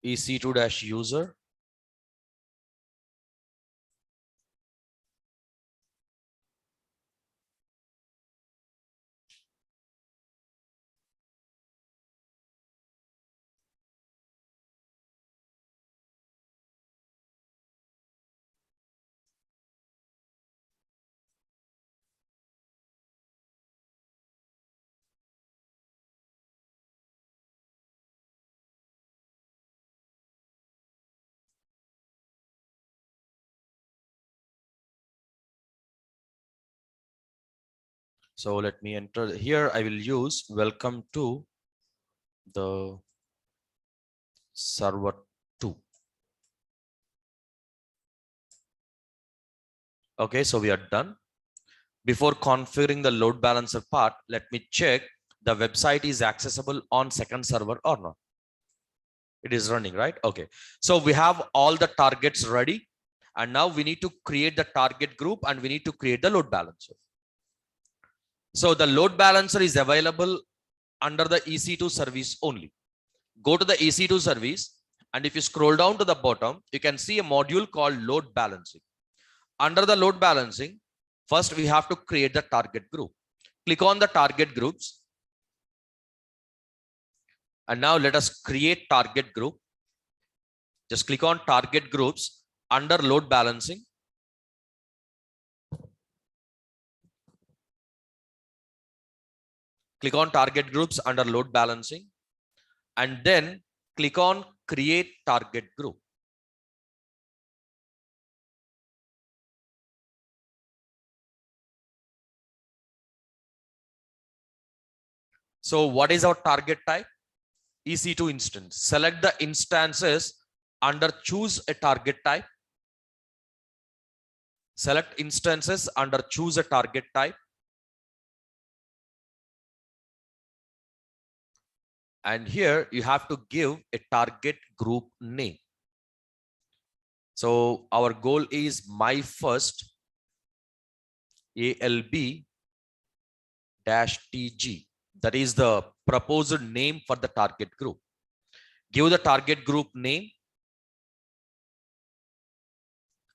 EC2-user. So let me enter here. I will use welcome to the server 2. Okay, so we are done. Before configuring the load balancer part, let me check the website is accessible on second server or not. It is running, right? Okay. So we have all the targets ready. And now we need to create the target group and we need to create the load balancer. So the load balancer is available under the EC2 service only. Go to the EC2 service. And if you scroll down to the bottom, you can see a module called load balancing. Under the load balancing, first we have to create the target group. Click on the target groups. And now let us create target group. Just click on target groups under load balancing. Click on target groups under load balancing. And then click on create target group. So what is our target type? EC2 instance. Select the instances under choose a target type. Select instances under choose a target type. And here you have to give a target group name. So our goal is my first ALB-TG. That is the proposed name for the target group. Give the target group name.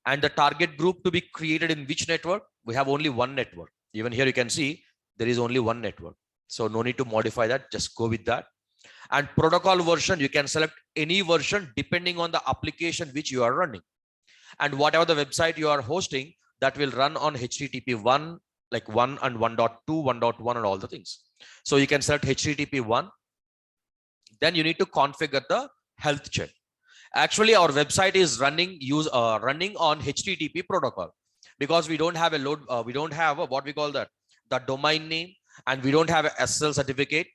And the target group to be created in which network? We have only one network. Even here you can see there is only one network. So no need to modify that. Just go with that. And protocol version, you can select any version depending on the application which you are running. And whatever the website you are hosting, that will run on HTTP 1, like 1 and 1.2, 1.1 and all the things. So you can select HTTP 1. Then you need to configure the health check. Actually, our website is running on HTTP protocol, because we don't have we don't have what we call that, the domain name, and we don't have a SSL certificate.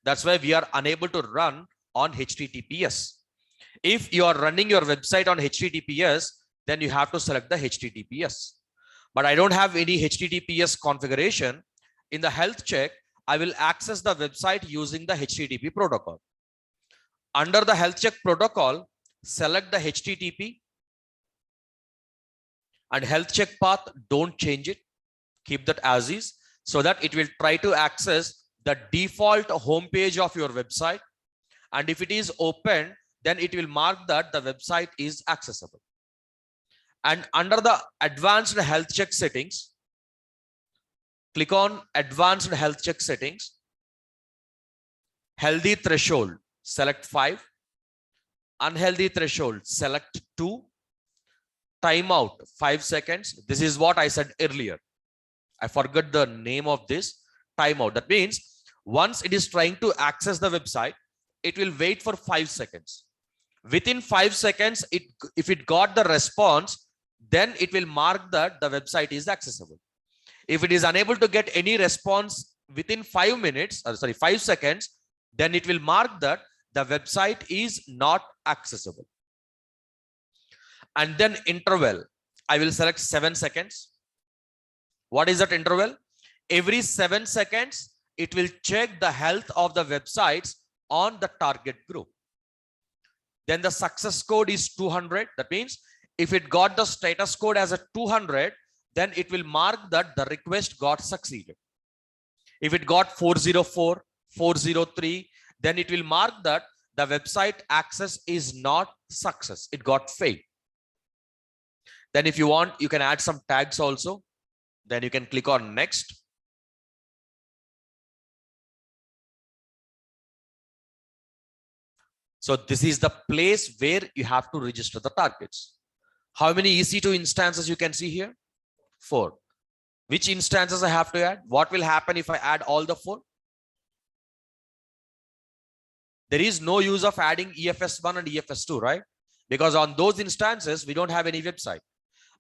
That's why we are unable to run on HTTPS. If you are running your website on HTTPS, then you have to select the HTTPS. But I don't have any HTTPS configuration. In the health check, I will access the website using the HTTP protocol. Under the health check protocol, select the HTTP and health check path. Don't change it. Keep that as is, so that it will try to access the default homepage of your website. And if it is open, then it will mark that the website is accessible. And under the advanced health check settings, click on advanced health check settings. Healthy threshold, select 5. Unhealthy threshold, select 2. Timeout, 5 seconds. This is what I said earlier. I forgot the name of this. Timeout. That means once it is trying to access the website, it will wait for 5 seconds. Within 5 seconds, if it got the response, then it will mark that the website is accessible. If it is unable to get any response within 5 seconds, then it will mark that the website is not accessible. And then interval, I will select 7 seconds. What is that interval? Every 7 seconds, it will check the health of the websites on the target group. Then the success code is 200. That means if it got the status code as a 200, then it will mark that the request got succeeded. If it got 404, 403, then it will mark that the website access is not success. It got failed. Then if you want, you can add some tags also. Then you can click on next. So this is the place where you have to register the targets. How many EC2 instances you can see here? 4. Which instances I have to add? What will happen if I add all the 4? There is no use of adding EFS1 and EFS2, right? Because on those instances, we don't have any website.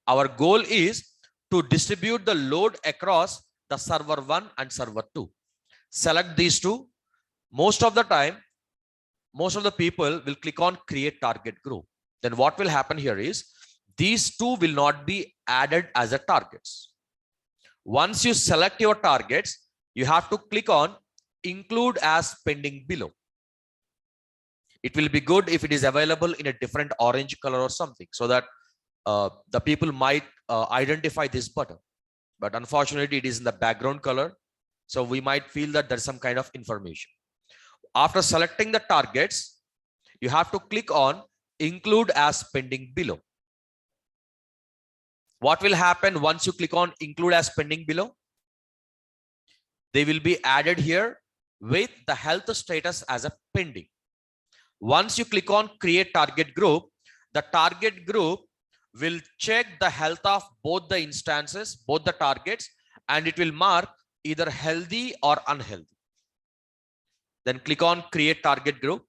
Our goal is to distribute the load across the server 1 and server 2. Select these two. Most of the time, most of the people will click on create target group. Then what will happen here is these two will not be added as a targets. Once you select your targets, you have to click on include as pending below. It will be good if it is available in a different orange color or something, so that the people might identify this button. But unfortunately, it is in the background color. So we might feel that there's some kind of information. After selecting the targets, you have to click on include as pending below. What will happen once you click on include as pending below? They will be added here with the health status as a pending. Once you click on create target group, the target group will check the health of both the instances, both the targets, and it will mark either healthy or unhealthy. Then click on create target group,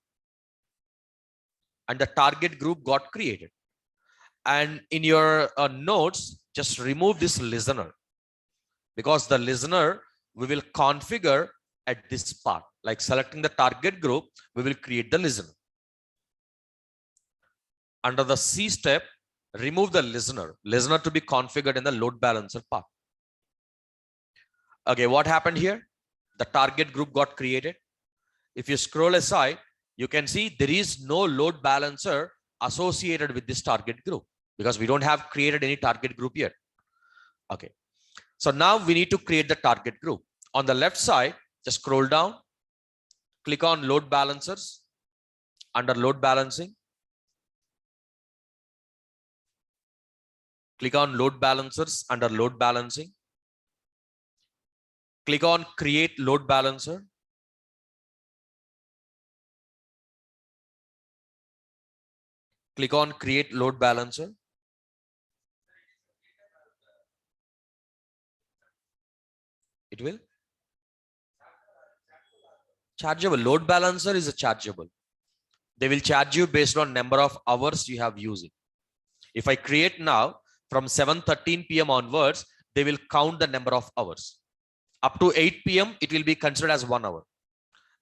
and the target group got created. And in your notes, just remove this listener, because the listener we will configure at this part. Like selecting the target group, we will create the listener. Under the C step, remove the listener to be configured in the load balancer part. Okay, what happened here? The target group got created. If you scroll aside, you can see there is no load balancer associated with this target group, because we don't have created any target group yet. Okay, so now we need to create the target group. On the left side, just scroll down, click on load balancers. Under load balancing, click on load balancers. Under load balancing, click on create load balancer. Click on create load balancer. It will chargeable. Load balancer is a chargeable. They will charge you based on number of hours you have using. If I create now from 7:13 p.m. onwards, they will count the number of hours. Up to 8 p.m. it will be considered as 1 hour.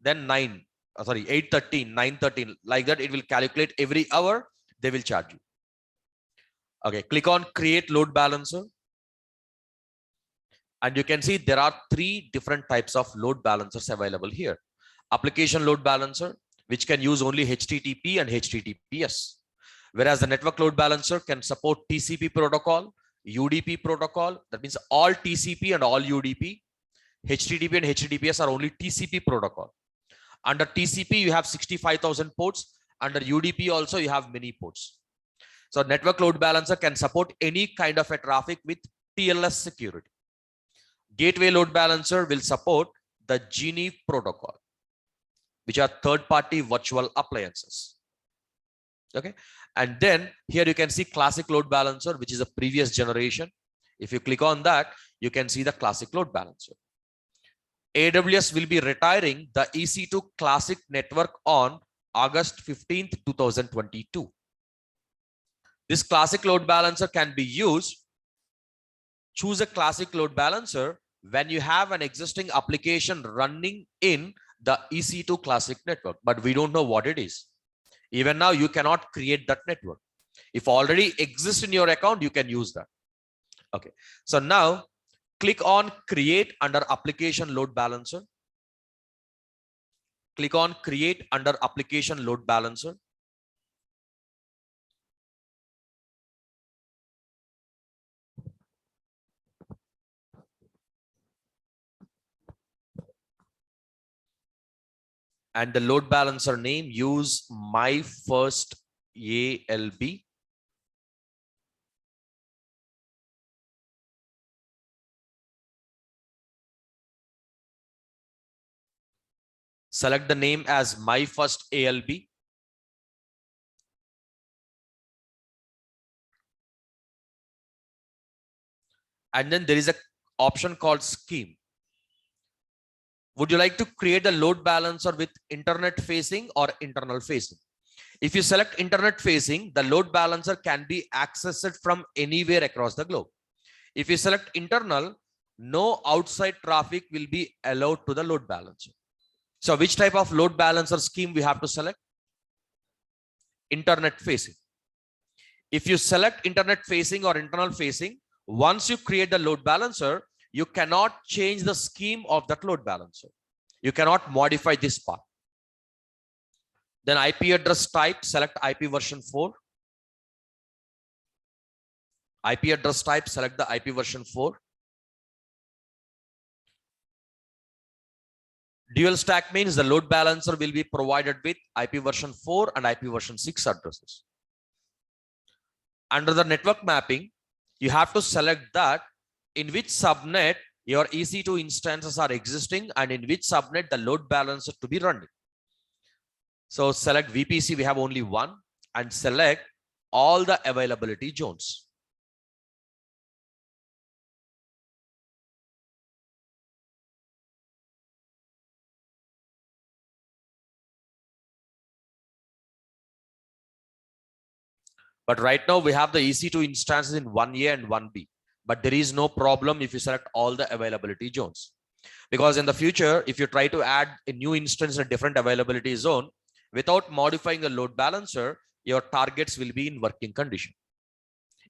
Then 8:13, 9:13, like that. It will calculate every hour. They will charge you. Okay, click on create load balancer. And you can see there are 3 different types of load balancers available here. Application load balancer, which can use only HTTP and HTTPS. Whereas the network load balancer can support TCP protocol, UDP protocol. That means all TCP and all UDP. HTTP and HTTPS are only TCP protocol. Under TCP, you have 65,000 ports. Under UDP also, you have many ports. So network load balancer can support any kind of a traffic with TLS security. Gateway load balancer will support the Genie protocol, which are third-party virtual appliances. Okay. And then here you can see classic load balancer, which is a previous generation. If you click on that, you can see the classic load balancer. AWS will be retiring the EC2 classic network on August 15th, 2022. This classic load balancer can be used. Choose a classic load balancer when you have an existing application running in the EC2 classic network, but we don't know what it is. Even now, you cannot create that network. If already exists in your account, you can use that. Okay. So now click on create under application load balancer. Click on create under application load balancer. And the load balancer name, use my first ALB. Select the name as my first ALB. And then there is an option called scheme. Would you like to create a load balancer with internet facing or internal facing? If you select internet facing, the load balancer can be accessed from anywhere across the globe. If you select internal, no outside traffic will be allowed to the load balancer. So which type of load balancer scheme we have to select? Internet facing. If you select internet facing or internal facing, once you create the load balancer, you cannot change the scheme of that load balancer. You cannot modify this part. Then IP address type, select IP version 4. IP address type, select the IP version 4. Dual stack means the load balancer will be provided with IP version 4 and IP version 6 addresses. Under the network mapping, you have to select that in which subnet your EC2 instances are existing and in which subnet the load balancer to be running. So select VPC, we have only one, and select all the availability zones. But right now we have the EC2 instances in 1A and 1B. But there is no problem if you select all the availability zones. Because in the future, if you try to add a new instance in a different availability zone, without modifying the load balancer, your targets will be in working condition.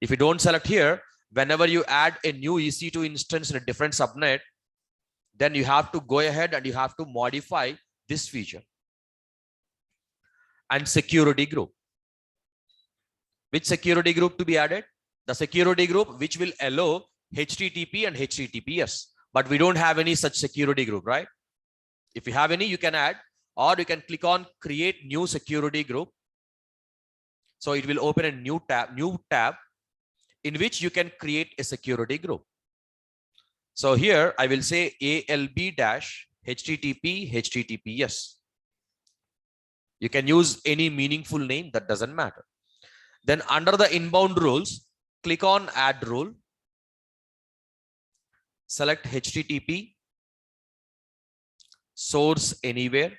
If you don't select here, whenever you add a new EC2 instance in a different subnet, then you have to go ahead and you have to modify this feature. And security group. Which security group to be added? The security group which will allow HTTP and HTTPS. But we don't have any such security group, right? If you have any, you can add, or you can click on create new security group. So it will open a new tab in which you can create a security group. So here I will say ALB-HTTP HTTPS. You can use any meaningful name, that doesn't matter. Then under the inbound rules, click on add rule. Select HTTP source anywhere.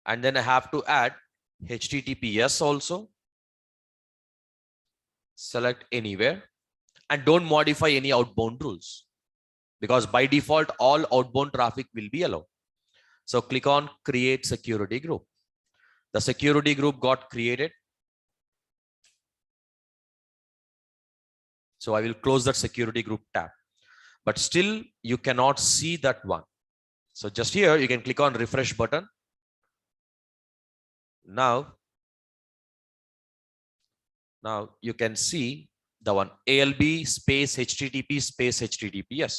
And then I have to add HTTPS also. Select anywhere and don't modify any outbound rules, because by default, all outbound traffic will be allowed. So click on create security group. The security group got created. So I will close that security group tab, but still you cannot see that one. So just here, you can click on refresh button. Now you can see the one ALB space HTTP space HTTPS,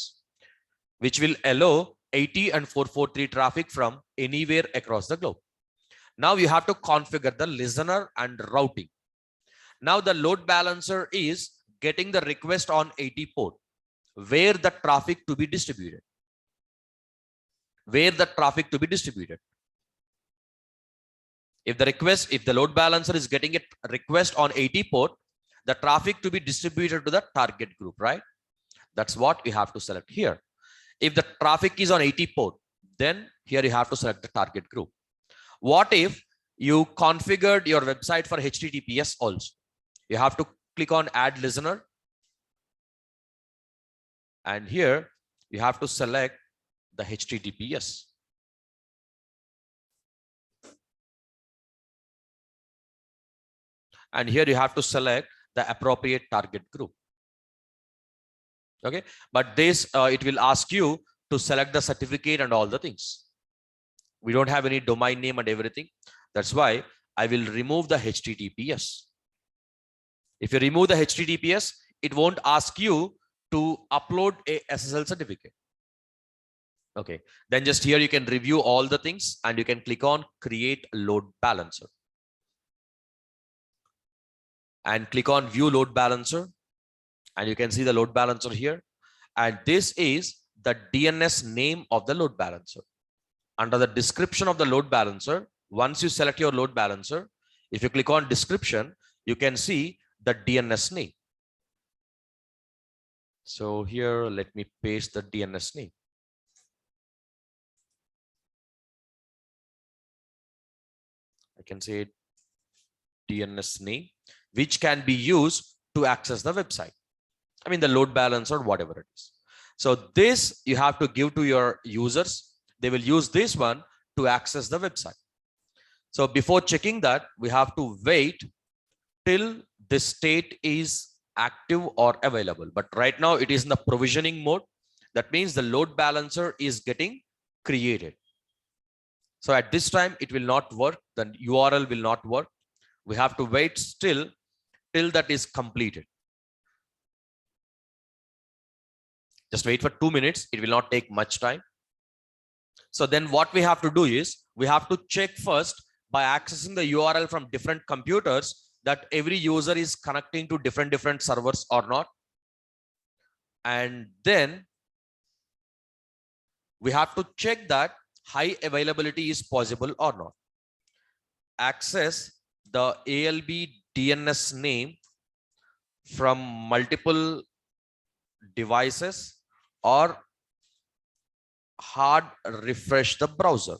which will allow 80 and 443 traffic from anywhere across the globe. Now you have to configure the listener and routing. Now the load balancer is getting the request on 80 port, where the traffic to be distributed. If the load balancer is getting a request on 80 port, the traffic to be distributed to the target group, right? That's what we have to select here. If the traffic is on 80 port, then here you have to select the target group. What if you configured your website for HTTPS also? You have to click on add listener. And here you have to select the HTTPS. And here you have to select the appropriate target group. Okay, but this it will ask you to select the certificate and all the things. We don't have any domain name and everything. That's why I will remove the HTTPS. If you remove the HTTPS, it won't ask you to upload a SSL certificate. Okay, then just here you can review all the things and you can click on create load balancer. And click on view load balancer. And you can see the load balancer here. And this is the DNS name of the load balancer. Under the description of the load balancer, once you select your load balancer, if you click on description, you can see the DNS name. So here, let me paste the DNS name. I can say DNS name, which can be used to access the website. I mean, the load balancer or whatever it is. So this you have to give to your users. They will use this one to access the website. So before checking that, we have to wait till this state is active or available. But right now it is in the provisioning mode. That means the load balancer is getting created. So at this time, it will not work. The URL will not work. We have to wait still till that is completed. Just wait for 2 minutes. It will not take much time. So then what we have to do is we have to check first by accessing the URL from different computers that every user is connecting to different servers or not. And then we have to check that high availability is possible or not. Access the ALB DNS name from multiple devices or hard refresh the browser,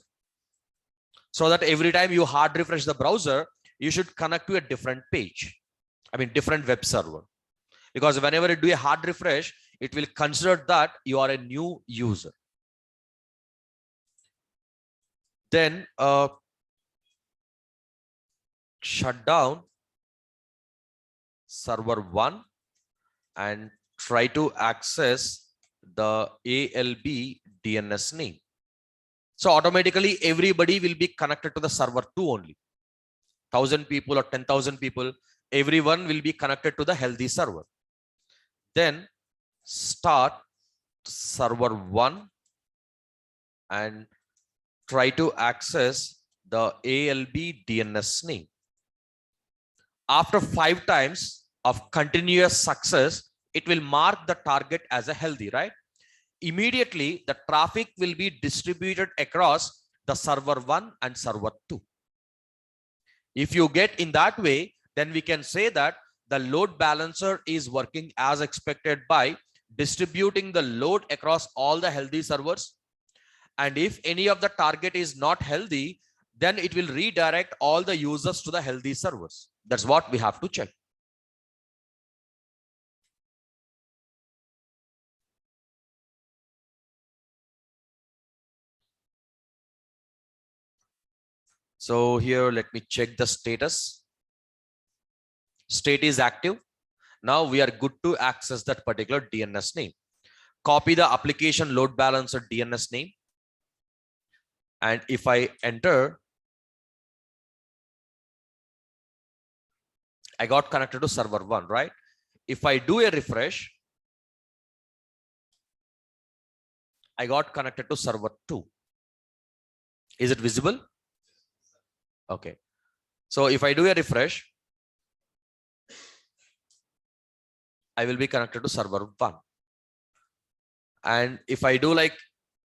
so that every time you hard refresh the browser, you should connect to a different page. I mean, different web server, because whenever you do a hard refresh, it will consider that you are a new user. Then shut down server 1 and try to access the ALB DNS name. So automatically everybody will be connected to the server 2 only. 1,000 people or 10,000 people, everyone will be connected to the healthy server. Then start server 1 and try to access the ALB DNS name. After 5 times of continuous success, it will mark the target as a healthy, right? Immediately, the traffic will be distributed across the server 1 and server 2. If you get in that way, then we can say that the load balancer is working as expected by distributing the load across all the healthy servers. And if any of the target is not healthy, then it will redirect all the users to the healthy servers. That's what we have to check. So here, let me check the status. State is active. Now we are good to access that particular DNS name. Copy the application load balancer DNS name. And if I enter, I got connected to server 1, right? If I do a refresh, I got connected to server 2. Is it visible? Okay. So if I do a refresh, I will be connected to server 1. And if I do like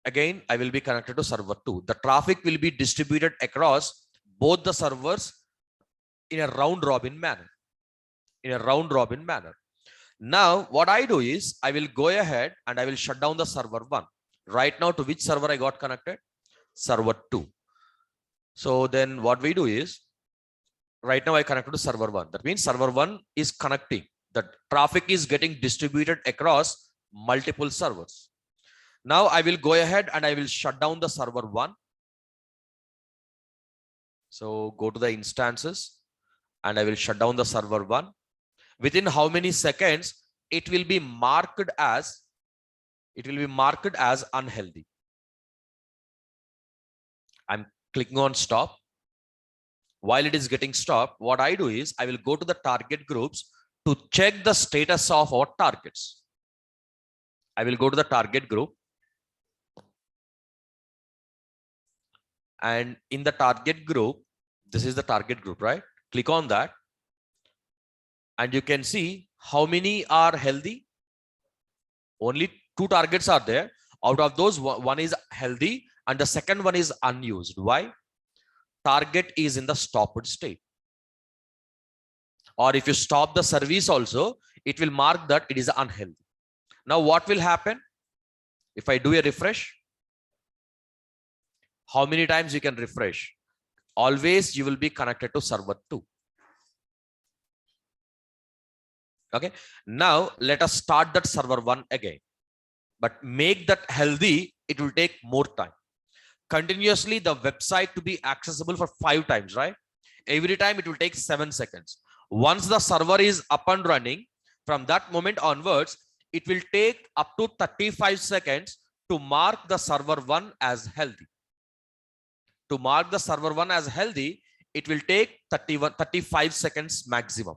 again, I will be connected to server 2. The traffic will be distributed across both the servers in a round robin manner. Now, what I do is I will go ahead and I will shut down the server 1. Right now, to which server I got connected? Server 2. So then what we do is, right now I connected to server 1. That means server 1 is connecting. The traffic is getting distributed across multiple servers. Now I will go ahead and I will shut down the server 1. So go to the instances and I will shut down the server 1. Within how many seconds it will be marked as unhealthy. I'm clicking on stop. While it is getting stopped, what I do is I will go to the target groups to check the status of our targets. I will go to the target group. And in the target group, this is the target group, right? Click on that. And you can see how many are healthy. Only 2 targets are there. Out of those, one is healthy and the second one is unused. Why? Target is in the stopped state. Or if you stop the service also, it will mark that it is unhealthy. Now what will happen? If I do a refresh, how many times you can refresh? Always you will be connected to server 2. Okay. Now let us start that server 1 again. But make that healthy, it will take more time. Continuously, the website to be accessible for 5 times, right? Every time it will take 7 seconds. Once the server is up and running, from that moment onwards, it will take up to 35 seconds to mark the server 1 as healthy. To mark the server 1 as healthy, it will take 35 seconds maximum.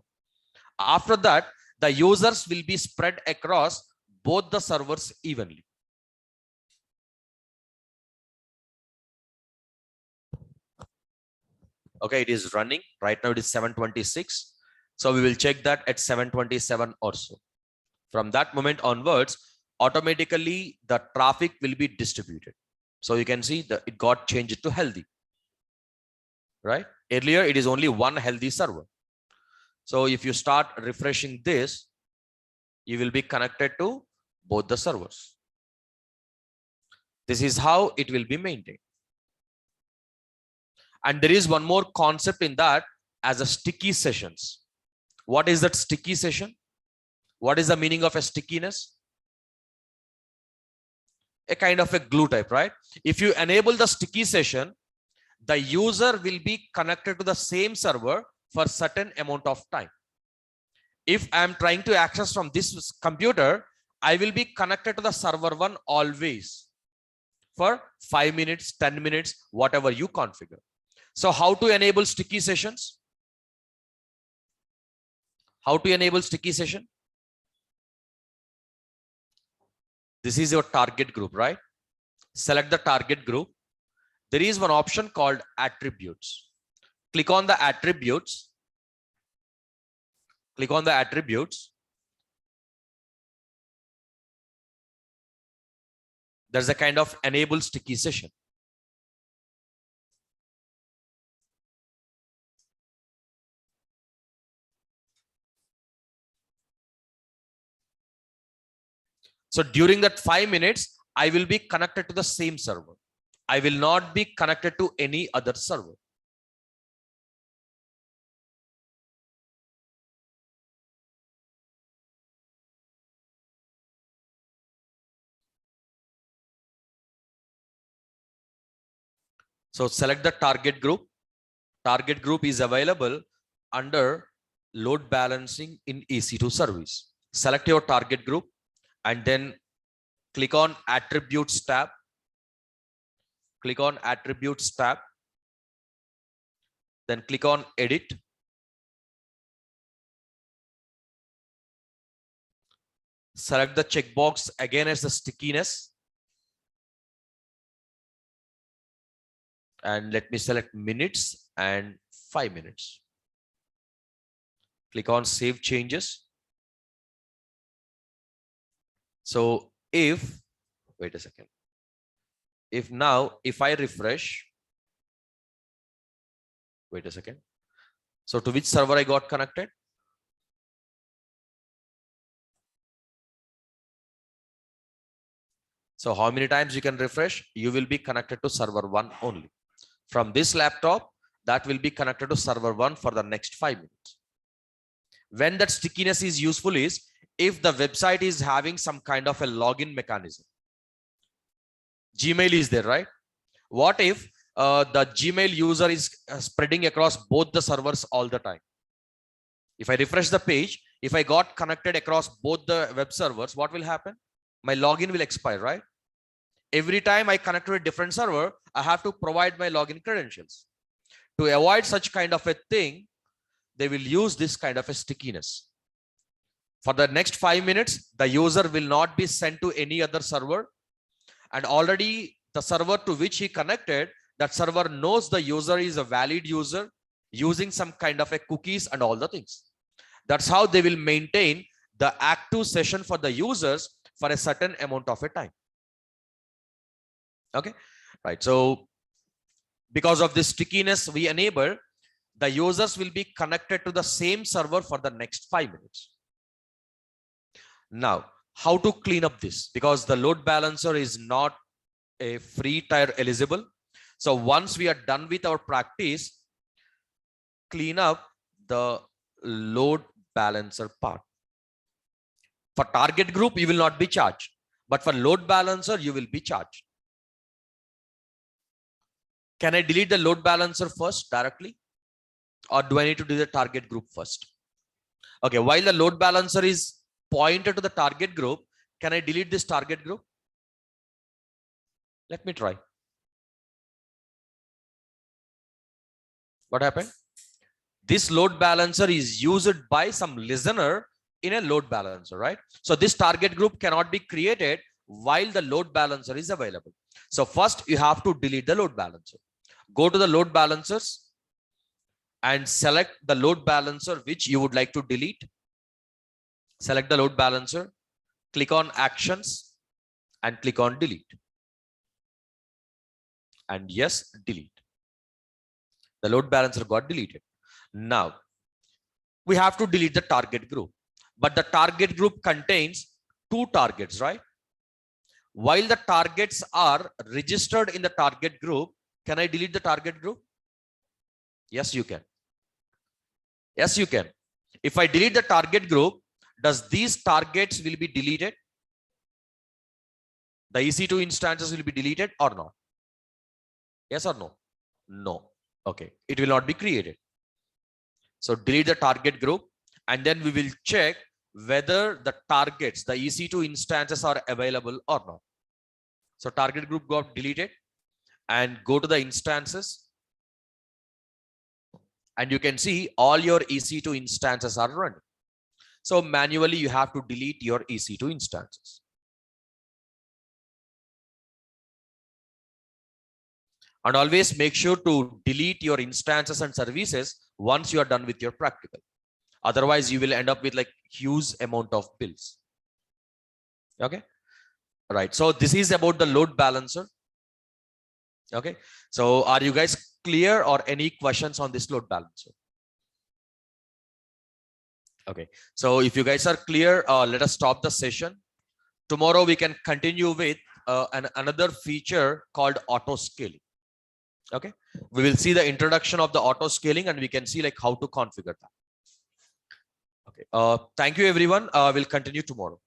After that, the users will be spread across both the servers evenly. Okay, it is running. Right now it is 7:26. So we will check that at 7:27 or so. From that moment onwards, automatically the traffic will be distributed. So you can see that it got changed to healthy. Right? Earlier, it is only one healthy server. So if you start refreshing this, you will be connected to both the servers. This is how it will be maintained. And there is one more concept in that as a sticky sessions. What is that sticky session? What is the meaning of a stickiness? A kind of a glue type, right? If you enable the sticky session, the user will be connected to the same server for certain amount of time. If I am trying to access from this computer, I will be connected to the server 1 always for 5 minutes, 10 minutes, whatever you configure. So how to enable sticky sessions? How to enable sticky session? This is your target group, right? Select the target group. There is one option called attributes. Click on the attributes. Click on the attributes. There's a kind of enable sticky session. So during that 5 minutes, I will be connected to the same server. I will not be connected to any other server. So select the target group. Target group is available under load balancing in EC2 service. Select your target group and then click on attributes tab. Click on attributes tab. Then click on edit. Select the checkbox again as the stickiness. And let me select minutes and 5 minutes. Click on save changes. So wait a second. If I refresh, wait a second. So to which server I got connected? So how many times you can refresh? You will be connected to server 1 only. From this laptop, that will be connected to server 1 for the next 5 minutes. When that stickiness is useful is if the website is having some kind of a login mechanism. Gmail is there, right? What if the Gmail user is spreading across both the servers all the time? If I refresh the page, if I got connected across both the web servers, what will happen? My login will expire, right? Every time I connect to a different server, I have to provide my login credentials. To avoid such kind of a thing, they will use this kind of a stickiness. For the next 5 minutes, the user will not be sent to any other server. And already the server to which he connected, that server knows the user is a valid user using some kind of a cookies and all the things. That's how they will maintain the active session for the users for a certain amount of a time. Okay, right. So because of this stickiness we enable, the users will be connected to the same server for the next 5 minutes. Now, how to clean up this? Because the load balancer is not a free tier eligible. So once we are done with our practice, clean up the load balancer part. For target group, you will not be charged, but for load balancer, you will be charged. Can I delete the load balancer first directly? Or do I need to do the target group first? Okay, while the load balancer is pointed to the target group, can I delete this target group? Let me try. What happened? This load balancer is used by some listener in a load balancer, right? So this target group cannot be created while the load balancer is available. So first you have to delete the load balancer. Go to the load balancers and select the load balancer which you would like to delete. Select the load balancer, click on actions and click on delete. And yes, delete. The load balancer got deleted. Now we have to delete the target group, but the target group contains 2 targets, right? While the targets are registered in the target group, can I delete the target group? Yes, you can. Yes, you can. If I delete the target group, does these targets will be deleted? The EC2 instances will be deleted or not? Yes or no? No. Okay. It will not be created. So delete the target group and then we will check whether the targets, the EC2 instances are available or not. So target group got deleted and go to the instances and you can see all your EC2 instances are running. So manually you have to delete your EC2 instances. And always make sure to delete your instances and services once you are done with your practical. Otherwise, you will end up with like huge amount of bills. Okay. Right. So this is about the load balancer. Okay. So are you guys clear or any questions on this load balancer? Okay. So if you guys are clear, let us stop the session. Tomorrow we can continue with another feature called auto scaling. Okay, we will see the introduction of the auto scaling, and we can see like how to configure that. Okay, thank you everyone. We'll continue tomorrow.